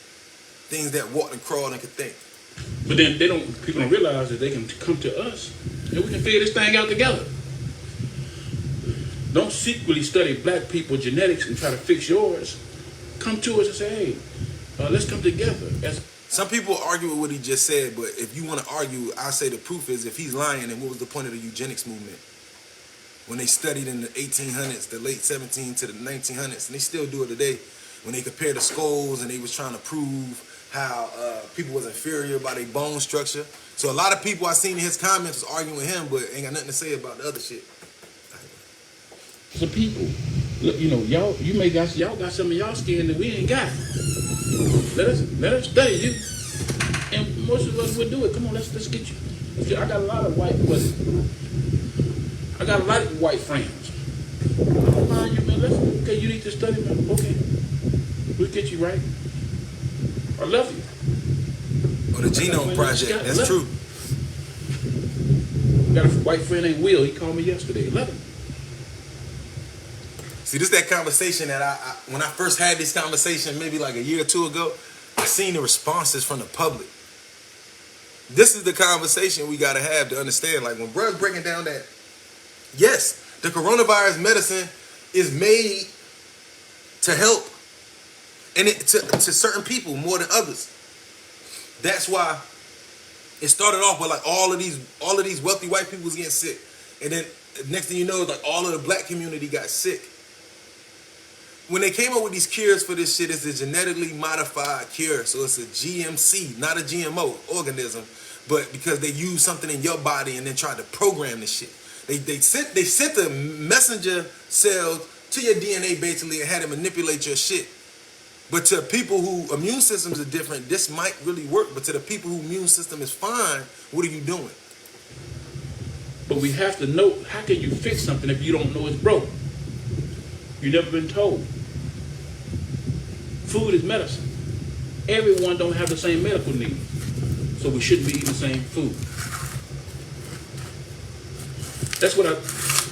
Things that walked and crawled and could think. But then people don't realize that they can come to us and we can figure this thing out together. Don't secretly study black people genetics and try to fix yours. Come to us and say, hey, let's come together. Some people argue with what he just said, but if you want to argue, I say the proof is if he's lying, then what was the point of the eugenics movement? When they studied in the 1800s, the late 1700s to the 1900s, and they still do it today, when they compare the skulls and they was trying to prove how people was inferior by their bone structure. So a lot of people I seen in his comments was arguing with him, but ain't got nothing to say about the other shit. Some people, y'all got some of y'all skin that we ain't got. Let us study you, and most of us would do it. Come on, let's get you. I got a lot of white friends. I don't mind you, man. Okay, you need to study, man. Okay, we'll get you right. I love you. Or the Genome Project. That's true. Got a white friend named Will. He called me yesterday. Love him. See, this is that conversation that I when I first had this conversation maybe like a year or two ago, I seen the responses from the public. this is the conversation we gotta have to understand. Like when bruh's breaking down that, yes, the coronavirus medicine is made to help, and it to certain people more than others. That's why it started off with like all of these wealthy white people was getting sick, and then next thing you know, like all of the black community got sick. When they came up with these cures for this shit, it's a genetically modified cure, so it's a GMC, not a GMO organism, but because they use something in your body and then tried to program this shit. They sent the messenger cells to your DNA basically and had to manipulate your shit. But to people who immune systems are different, this might really work. But to the people who immune system is fine, what are you doing? But we have to know, how can you fix something if you don't know it's broke? You've never been told. Food is medicine. Everyone don't have the same medical needs. So we shouldn't be eating the same food. That's what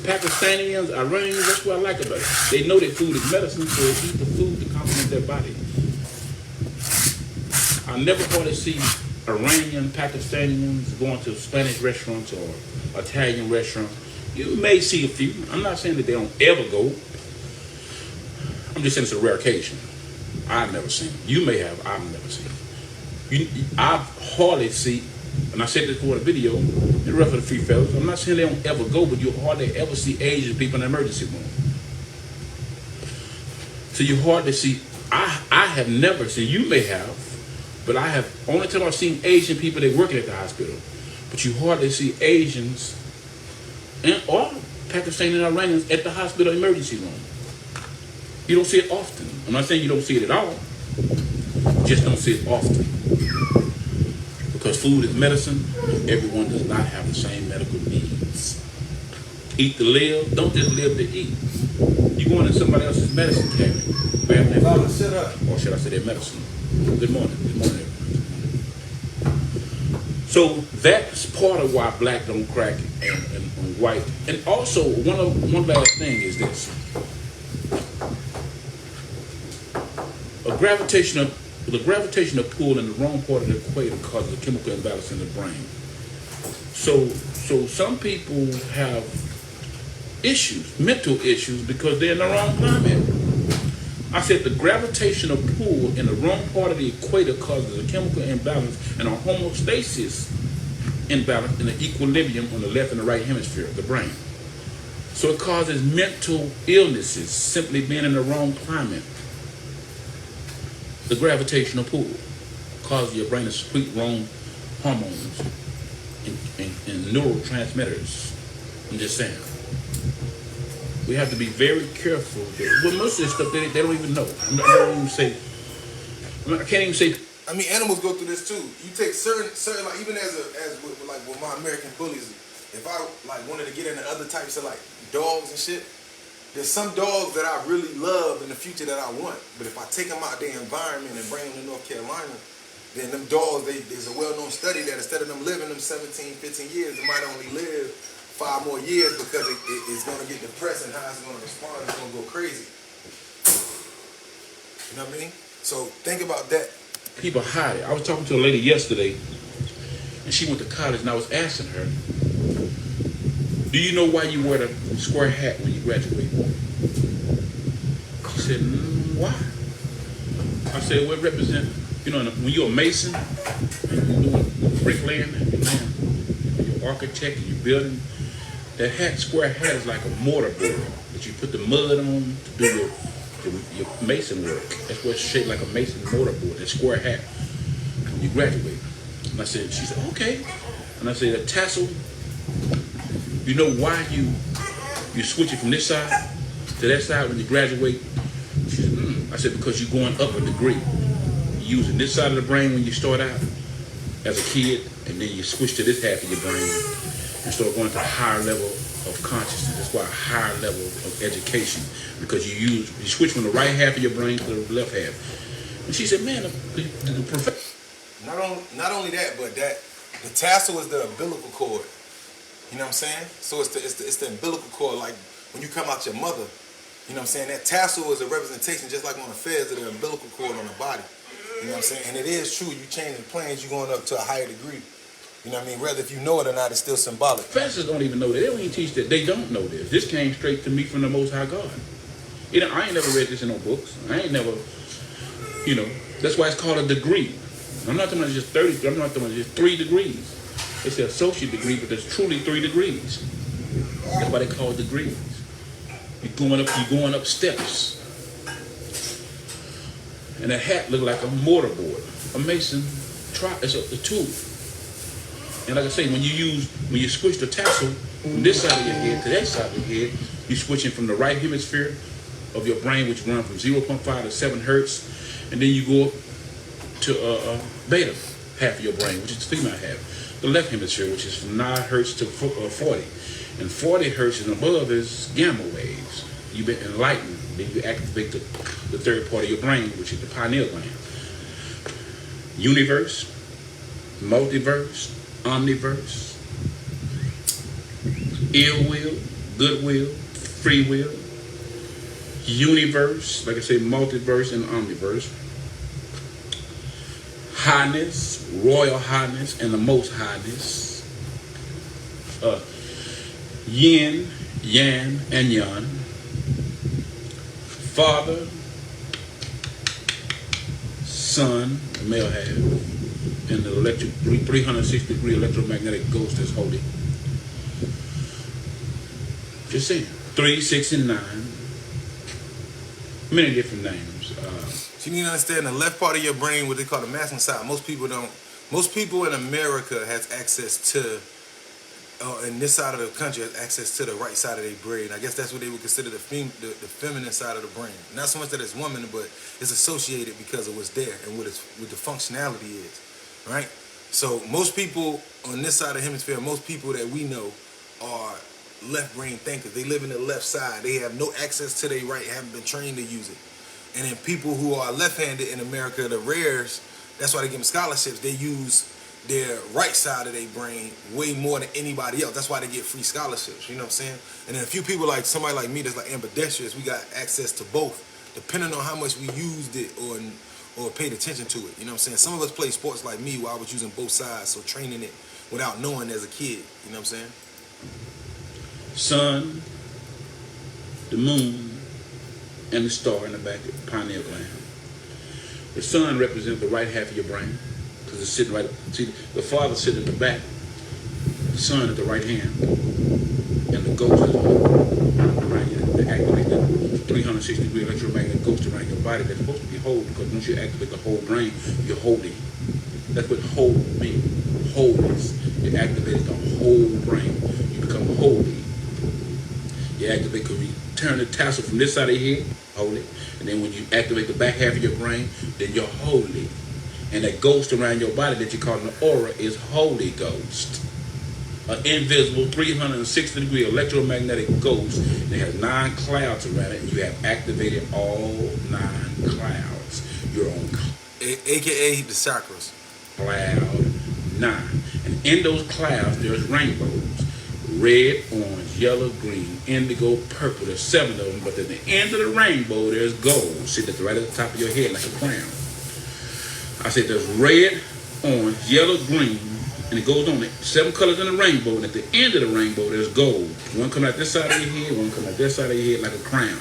Pakistanians, Iranians, that's what I like about it. They know that food is medicine, so they eat the food to complement their body. I never hardly see Iranian, Pakistanians going to Spanish restaurants or Italian restaurants. You may see a few. I'm not saying that they don't ever go. I'm just saying it's a rare occasion. I've never seen it. You may have. I've never seen it. I hardly see, and I said this before the video, the rest of the free fellas, I'm not saying they don't ever go, but you hardly ever see Asian people in the emergency room. So you hardly see, I have never seen, you may have, but I have, only time I've seen Asian people, they working at the hospital. But you hardly see Asians or Pakistani and Iranians at the hospital emergency room. You don't see it often. I'm not saying you don't see it at all. You just don't see it often. Because food is medicine, and everyone does not have the same medical needs. Eat to live, don't just live to eat. You go into somebody else's medicine cabinet, grab their food, or should I say their medicine. Good morning. Good morning, everyone. So that's part of why black don't crack and white. And also, one last thing is this. The gravitational pull in the wrong part of the equator causes a chemical imbalance in the brain. So some people have issues, mental issues, because they're in the wrong climate. I said the gravitational pull in the wrong part of the equator causes a chemical imbalance and a homeostasis imbalance in the equilibrium on the left and the right hemisphere of the brain. So it causes mental illnesses simply being in the wrong climate. The gravitational pull causes your brain to secrete wrong hormones and neurotransmitters. I'm just saying. We have to be very careful. Well, most of this stuff, they don't even know. I don't even say, I can't even say. I mean, animals go through this too. You take certain like even as with my American bullies, if I like wanted to get into other types of like dogs and shit, there's some dogs that I really love in the future that I want. But if I take them out their environment and bring them to North Carolina, then them dogs, there's a well-known study that instead of them living them 17, 15 years, they might only live 5 more years because it's going to get depressed and how it's going to respond. It's going to go crazy. You know what I mean? So think about that. People hide it. I was talking to a lady yesterday, and she went to college, and I was asking her, do you know why you wear the square hat when you graduate? She said, why? I said, well, it represents, when you're a mason, and you're doing bricklaying, and you're an architect, and you're building, that hat, square hat is like a mortar board that you put the mud on to do your mason work. That's what's shaped like a mason mortar board, that square hat, when you graduate. And I said, she said, okay. And I said, a tassel, you know why you switch it from this side to that side when you graduate? She said, I said, because you're going up a degree. You're using this side of the brain when you start out as a kid, and then you switch to this half of your brain and start going to a higher level of consciousness. That's why a higher level of education, because you switch from the right half of your brain to the left half. And she said, man, the professor. Not only that, but that the tassel is the umbilical cord. You know what I'm saying? So it's the umbilical cord, like when you come out your mother. You know what I'm saying? That tassel is a representation, just like on the feds, of the umbilical cord on the body. You know what I'm saying? And it is true. You changing planes, you're going up to a higher degree. You know what I mean? Whether if you know it or not, it's still symbolic. Pastors don't even know that. They don't even teach that. They don't know this. This came straight to me from the Most High God. You know, I ain't never read this in no books. I ain't never, you know, that's why it's called a degree. I'm not talking about just 30, I'm not talking about just 3 degrees. It's an associate degree, but there's truly 3 degrees. That's why they call it degrees. You're going up steps. And that hat looked like a mortarboard. A mason, it's a tool. And like I say, when you switch the tassel from this side of your head to that side of your head, you're switching from the right hemisphere of your brain, which runs from 0.5 to 7 hertz, and then you go up to beta half of your brain, which is the female half. The left hemisphere, which is from 9 hertz to 40. And 40 hertz and above is gamma waves. You've been enlightened. Then you activate the third part of your brain, which is the pineal gland. Universe, multiverse, omniverse, ill will, goodwill, free will, universe, like I say, multiverse and omniverse, highness, royal highness, and the most highness, yin, yang, and yan, Father, Son, the male half, and the 360-degree electromagnetic ghost is holy. Just saying. 3, 6, and 9. Many different names. So you need to understand the left part of your brain, what they call the masculine side. Most people don't. Most people in America has access to, in this side of the country, has access to the right side of their brain. I guess that's what they would consider the feminine side of the brain. Not so much that it's woman, but it's associated because of what's there and what the functionality is, right? So most people on this side of the hemisphere, most people that we know are left brain thinkers. They live in the left side. They have no access to their right, haven't been trained to use it. And then people who are left-handed in America, the rares, that's why they give them scholarships. They use their right side of their brain way more than anybody else. That's why they get free scholarships. You know what I'm saying? And then a few people like somebody like me that's like ambidextrous, we got access to both, depending on how much we used it or paid attention to it. You know what I'm saying? Some of us play sports like me where I was using both sides, so training it without knowing as a kid. You know what I'm saying? Sun, the moon, and the star in the back of the pineal gland. The sun represents the right half of your brain because it's sitting right up. See, the father sitting at the back, the sun at the right hand, and the ghost is around you. They activate the 360-degree electromagnetic ghost around your body that's supposed to be whole, because once you activate the whole brain, you're holy. That's what whole means. Wholeness. You activate the whole brain. You become holy. You activate because you turn the tassel from this side of your head, holy. And then when you activate the back half of your brain, then you're holy. And that ghost around your body that you call an aura is Holy Ghost. An invisible 360-degree electromagnetic ghost. And it has 9 clouds around it, and you have activated all 9 clouds. You're on AKA the chakras. Cloud 9. And in those clouds, there's rainbows. Red, orange, yellow, green, indigo, purple. There's 7 of them, but at the end of the rainbow, there's gold. See, that's right at the top of your head like a crown. I said there's red, orange, yellow, green, and it goes on. 7 colors in the rainbow, and at the end of the rainbow, there's gold. One coming out this side of your head, one coming out this side of your head like a crown.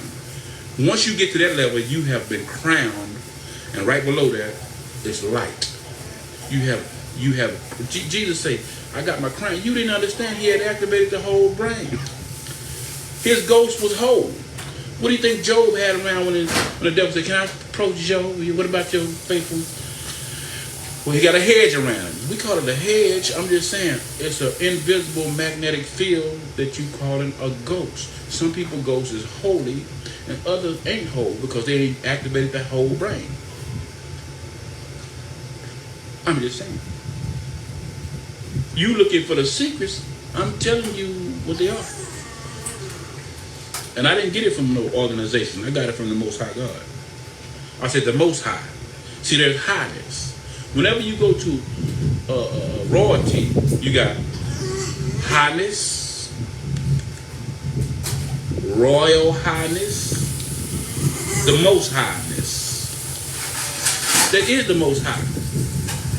Once you get to that level, you have been crowned, and right below that is light. You have, Jesus said, I got my crown. You didn't understand. He had activated the whole brain. His ghost was whole. What do you think Job had around when the devil said, can I approach Job? What about your faithful? Well, he got a hedge around him. We call it a hedge. I'm just saying, it's an invisible magnetic field that you call it a ghost. Some people ghost is holy and others ain't whole because they ain't activated the whole brain. I'm just saying. You looking for the secrets, I'm telling you what they are. And I didn't get it from no organization. I got it from the Most High God. I said the Most High. See, there's highness. Whenever you go to royalty, you got highness, royal highness, the most highness. That is the most high.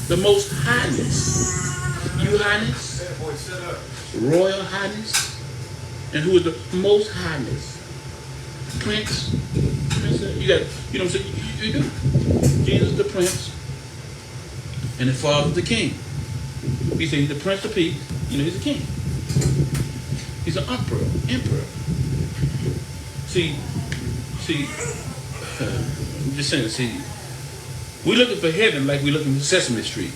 The most highness. You Highness, Royal Highness, and who is the Most Highness? Prince. You got, you know what I'm saying? You do. Jesus the Prince, and the Father the King. He said he's the Prince of Peace. You know, he's a king. He's an emperor. See, I'm just saying, see, we're looking for heaven like we're looking for Sesame Street.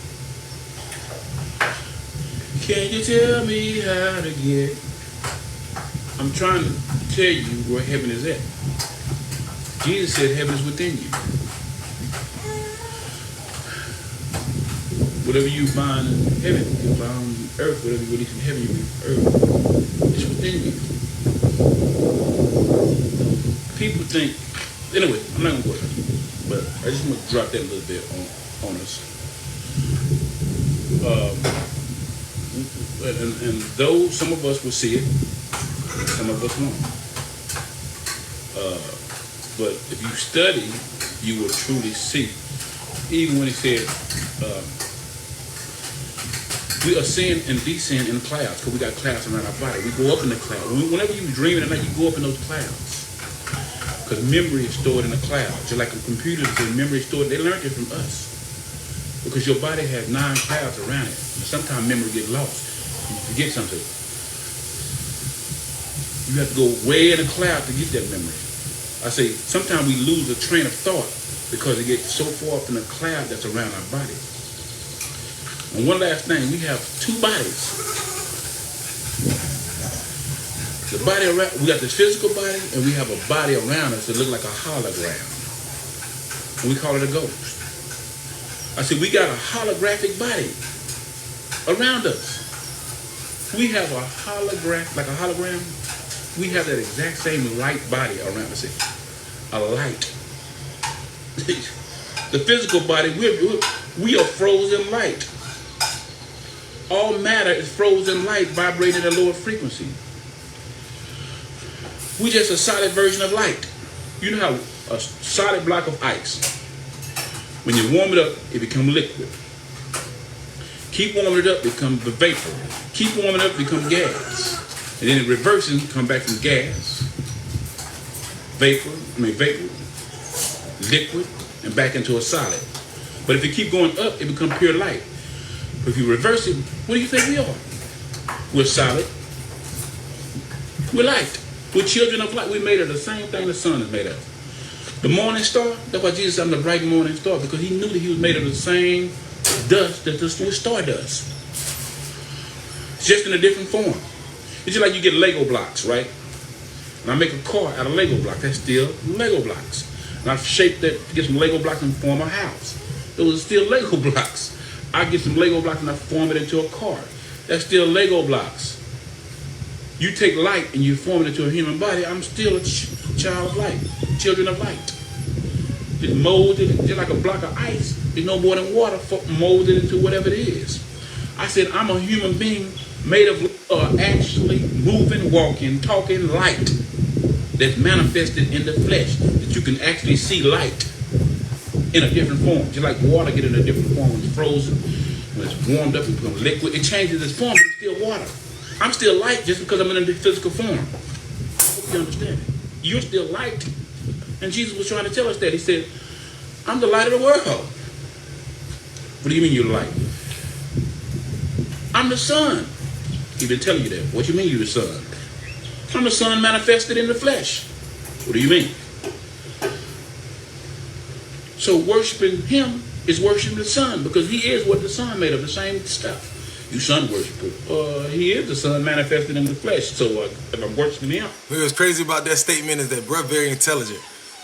Can you tell me how to get? I'm trying to tell you where heaven is at. Jesus said heaven is within you. Whatever you bind in heaven, you bind on earth. Whatever you release in heaven, you release on earth. It's within you. People think, anyway, I'm not going to go there, but I just want to drop that a little bit on us. And though some of us will see it, some of us won't. But if you study, you will truly see. Even when he said, we ascend and descend in clouds, because we got clouds around our body. We go up in the clouds. Whenever you're dreaming at night, you go up in those clouds. Because memory is stored in the clouds. Just like a computer, the memory is stored. They learned it from us. Because your body has 9 clouds around it. And sometimes memory gets lost. You forget something. You have to go way in the cloud to get that memory. I say, sometimes we lose a train of thought because it gets so far up in the cloud that's around our body. And one last thing, we have 2 bodies. The body around, we got this physical body, and we have a body around us that looks like a hologram. And we call it a ghost. I said, we got a holographic body around us. We have a hologram, like a hologram. We have that exact same light body around us. A light. The physical body, we are frozen light. All matter is frozen light vibrating at a lower frequency. We just a solid version of light. You know how a solid block of ice, when you warm it up, it becomes liquid. Keep warming it up, it becomes vapor. Keep warming it up, it becomes gas. And then it reverses, come back from gas, vapor, liquid, and back into a solid. But if you keep going up, it becomes pure light. But if you reverse it, what do you think we are? We're solid. We're light. We're children of light. We're made of the same thing the sun is made of. The morning star, that's why Jesus said I'm the bright morning star, because he knew that he was made of the same dust that the star does. Just in a different form. It's just like you get Lego blocks, right? And I make a car out of Lego blocks. That's still Lego blocks. And I've shaped that to get some Lego blocks and form a house. Those are still Lego blocks. I get some Lego blocks and I form it into a car. That's still Lego blocks. You take light and you form it into a human body. I'm still a child of light, children of light. Just molded, just like a block of ice. There's no more than water molded into whatever it is. I said I'm a human being made of actually moving, walking, talking light that's manifested in the flesh, that you can actually see light in a different form. Just like water get in a different form when it's frozen, when it's warmed up and becomes liquid, it changes its form, but it's still water. I'm still light just because I'm in a physical form. I hope you understand it. You're still light. And Jesus was trying to tell us that. He said, I'm the light of the world. What do you mean you're the light? I'm the sun. He's been telling you that. What do you mean you're the sun? I'm the sun manifested in the flesh. What do you mean? So worshiping him is worshiping the sun, because he is what the sun made of, the same stuff. You sun worshiper. He is the sun manifested in the flesh. So if I'm worshiping him. What's crazy about that statement is that bruh very intelligent.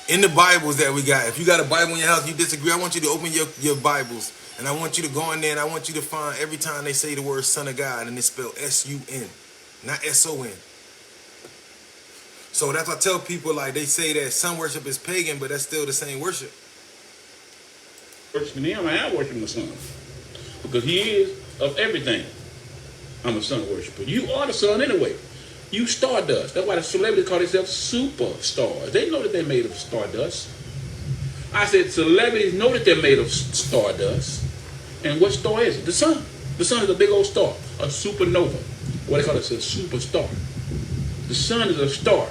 In the Bibles that we got, if you got a Bible in your house, you disagree, I want you to open your Bibles. And I want you to go in there and I want you to find every time they say the word Son of God and it's spelled S-U-N, not S-O-N. So that's why I tell people, like, they say that sun worship is pagan, but that's still the same worship. Worshiping him, I am worshiping the sun. Because he is of everything. I'm a sun worshiper. You are the sun anyway. You stardust. That's why the celebrities call themselves superstars. They know that they're made of stardust. I said celebrities know that they're made of stardust. And what star is it? The sun. The sun is a big old star, a supernova. What they call it, a superstar. The sun is a star,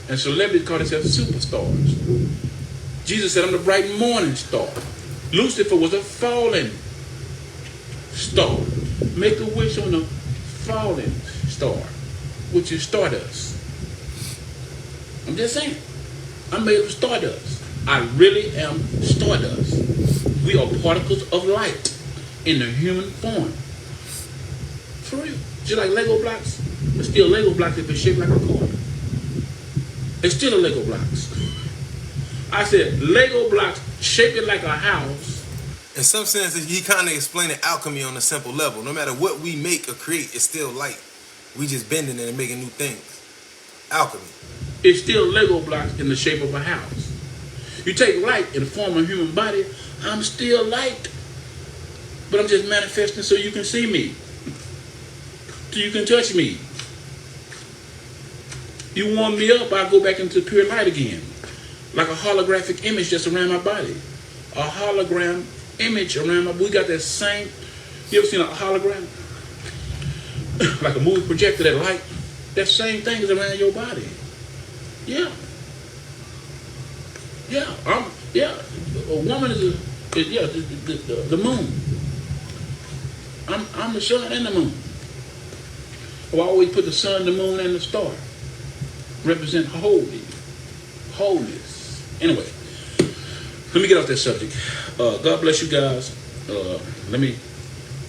and celebrities call themselves superstars. Jesus said, I'm the bright morning star. Lucifer was a fallen star. Make a wish on the fallen star, which is stardust. I'm just saying. I'm made of stardust. I really am stardust. We are particles of light in the human form. For real. Just like Lego blocks. It's still Lego blocks if it's shaped like a car. It's still a Lego blocks. I said Lego blocks shaped it like a house. In some sense, he kind of explaining alchemy on a simple level. No matter what we make or create, it's still light. We just bending it and making new things. Alchemy. It's still Lego blocks in the shape of a house. You take light in the form of a human body, I'm still light. But I'm just manifesting so you can see me. So you can touch me. You warm me up, I go back into pure light again. Like a holographic image just around my body. A hologram image around my body. We got that same, you ever seen a hologram? Like a movie projector, that light. That same thing is around your body. Yeah. Yeah. A woman is the moon. I'm the sun and the moon. I always put the sun, the moon, and the star. Represent wholeness. Anyway, let me get off that subject. God bless you guys.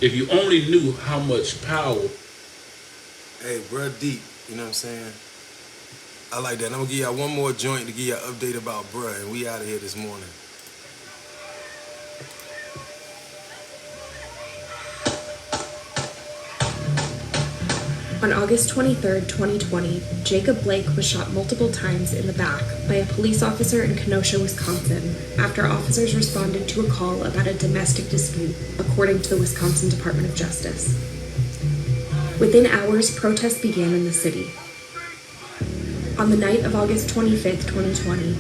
If you only knew how much power. Hey, bruh, deep. You know what I'm saying? I like that. I'm going to give y'all one more joint to give y'all an update about bruh, and we out of here this morning. On August 23, 2020, Jacob Blake was shot multiple times in the back by a police officer in Kenosha, Wisconsin, after officers responded to a call about a domestic dispute, according to the Wisconsin Department of Justice. Within hours, protests began in the city. On the night of August 25, 2020,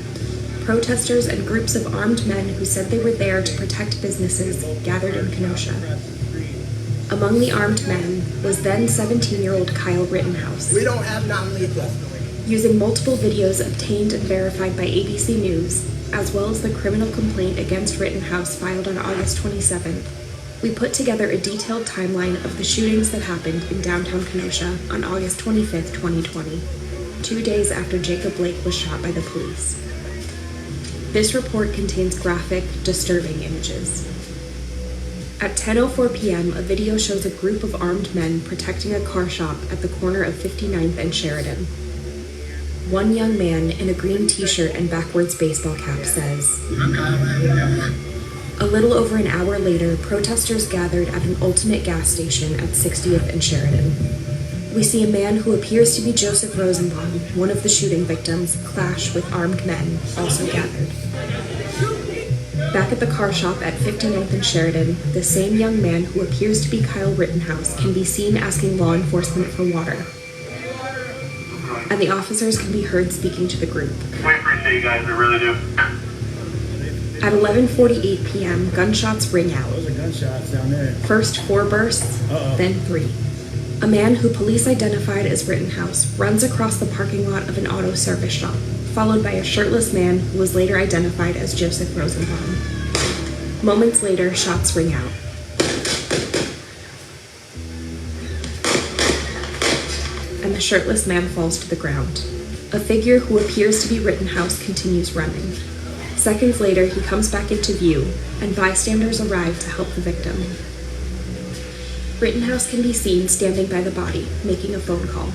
protesters and groups of armed men who said they were there to protect businesses gathered in Kenosha. Among the armed men was then 17-year-old Kyle Rittenhouse. We don't have non-lethal. Using multiple videos obtained and verified by ABC News, as well as the criminal complaint against Rittenhouse filed on August 27th, we put together a detailed timeline of the shootings that happened in downtown Kenosha on August 25th, 2020, 2 days after Jacob Blake was shot by the police. This report contains graphic, disturbing images. At 10:04 p.m., a video shows a group of armed men protecting a car shop at the corner of 59th and Sheridan. One young man in a green t-shirt and backwards baseball cap says, A little over an hour later, protesters gathered at an Ultimate gas station at 60th and Sheridan. We see a man who appears to be Joseph Rosenbaum, one of the shooting victims, clash with armed men, also gathered. Back at the car shop at 59th and Sheridan, the same young man who appears to be Kyle Rittenhouse can be seen asking law enforcement for water. And the officers can be heard speaking to the group. We appreciate you guys, we really do. At 11:48 p.m., gunshots ring out. Those are gunshots down there. First 4 bursts, then 3. A man who police identified as Rittenhouse runs across the parking lot of an auto service shop, followed by a shirtless man who was later identified as Joseph Rosenbaum. Moments later, shots ring out. And the shirtless man falls to the ground. A figure who appears to be Rittenhouse continues running. Seconds later, he comes back into view, and bystanders arrive to help the victim. Rittenhouse can be seen standing by the body, making a phone call.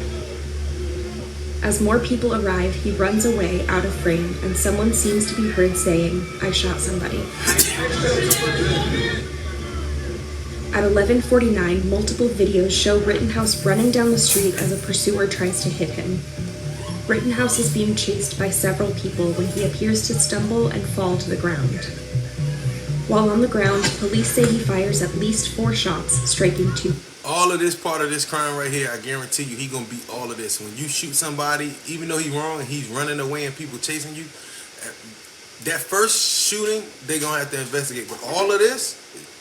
As more people arrive, he runs away out of frame, and someone seems to be heard saying, "I shot somebody." At 11:49, multiple videos show Rittenhouse running down the street as a pursuer tries to hit him. Rittenhouse is being chased by several people when he appears to stumble and fall to the ground. While on the ground, police say he fires at least 4 shots, striking 2. All of this part of this crime right here, I guarantee you, he gonna beat all of this. When you shoot somebody, even though he's wrong and he's running away and people chasing you, that first shooting, they gonna have to investigate. But all of this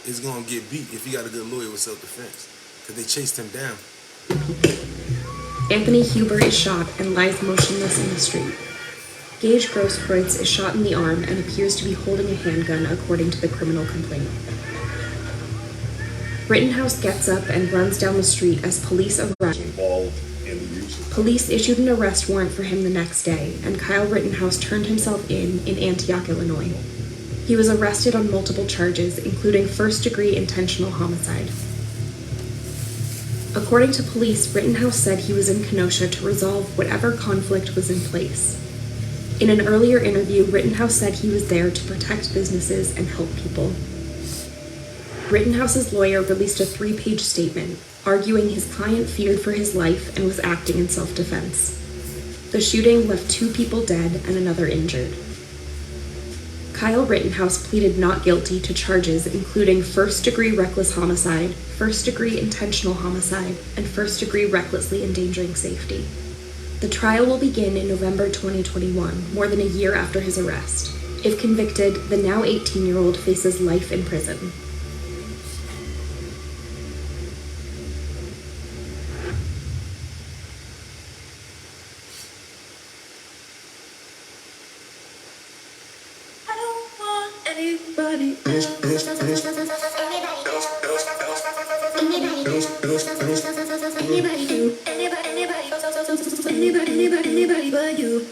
is gonna get beat if he got a good lawyer with self-defense, because they chased him down. Anthony Huber is shot and lies motionless in the street. Gage Grosskreutz is shot in the arm and appears to be holding a handgun, according to the criminal complaint. Rittenhouse gets up and runs down the street as police arrest. Involved in the use of Police issued an arrest warrant for him the next day, and Kyle Rittenhouse turned himself in Antioch, Illinois. He was arrested on multiple charges, including first-degree intentional homicide. According to police, Rittenhouse said he was in Kenosha to resolve whatever conflict was in place. In an earlier interview, Rittenhouse said he was there to protect businesses and help people. Rittenhouse's lawyer released a 3-page statement, arguing his client feared for his life and was acting in self-defense. The shooting left 2 people dead and another injured. Kyle Rittenhouse pleaded not guilty to charges including first-degree reckless homicide, first-degree intentional homicide, and first-degree recklessly endangering safety. The trial will begin in November 2021, more than a year after his arrest. If convicted, the now 18-year-old faces life in prison. Anybody but you.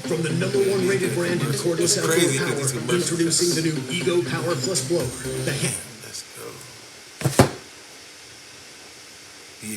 From the #1 rated brand in cordless outdoor Crazy, power, these commercials. introducing the new Ego Power Plus blower, the hand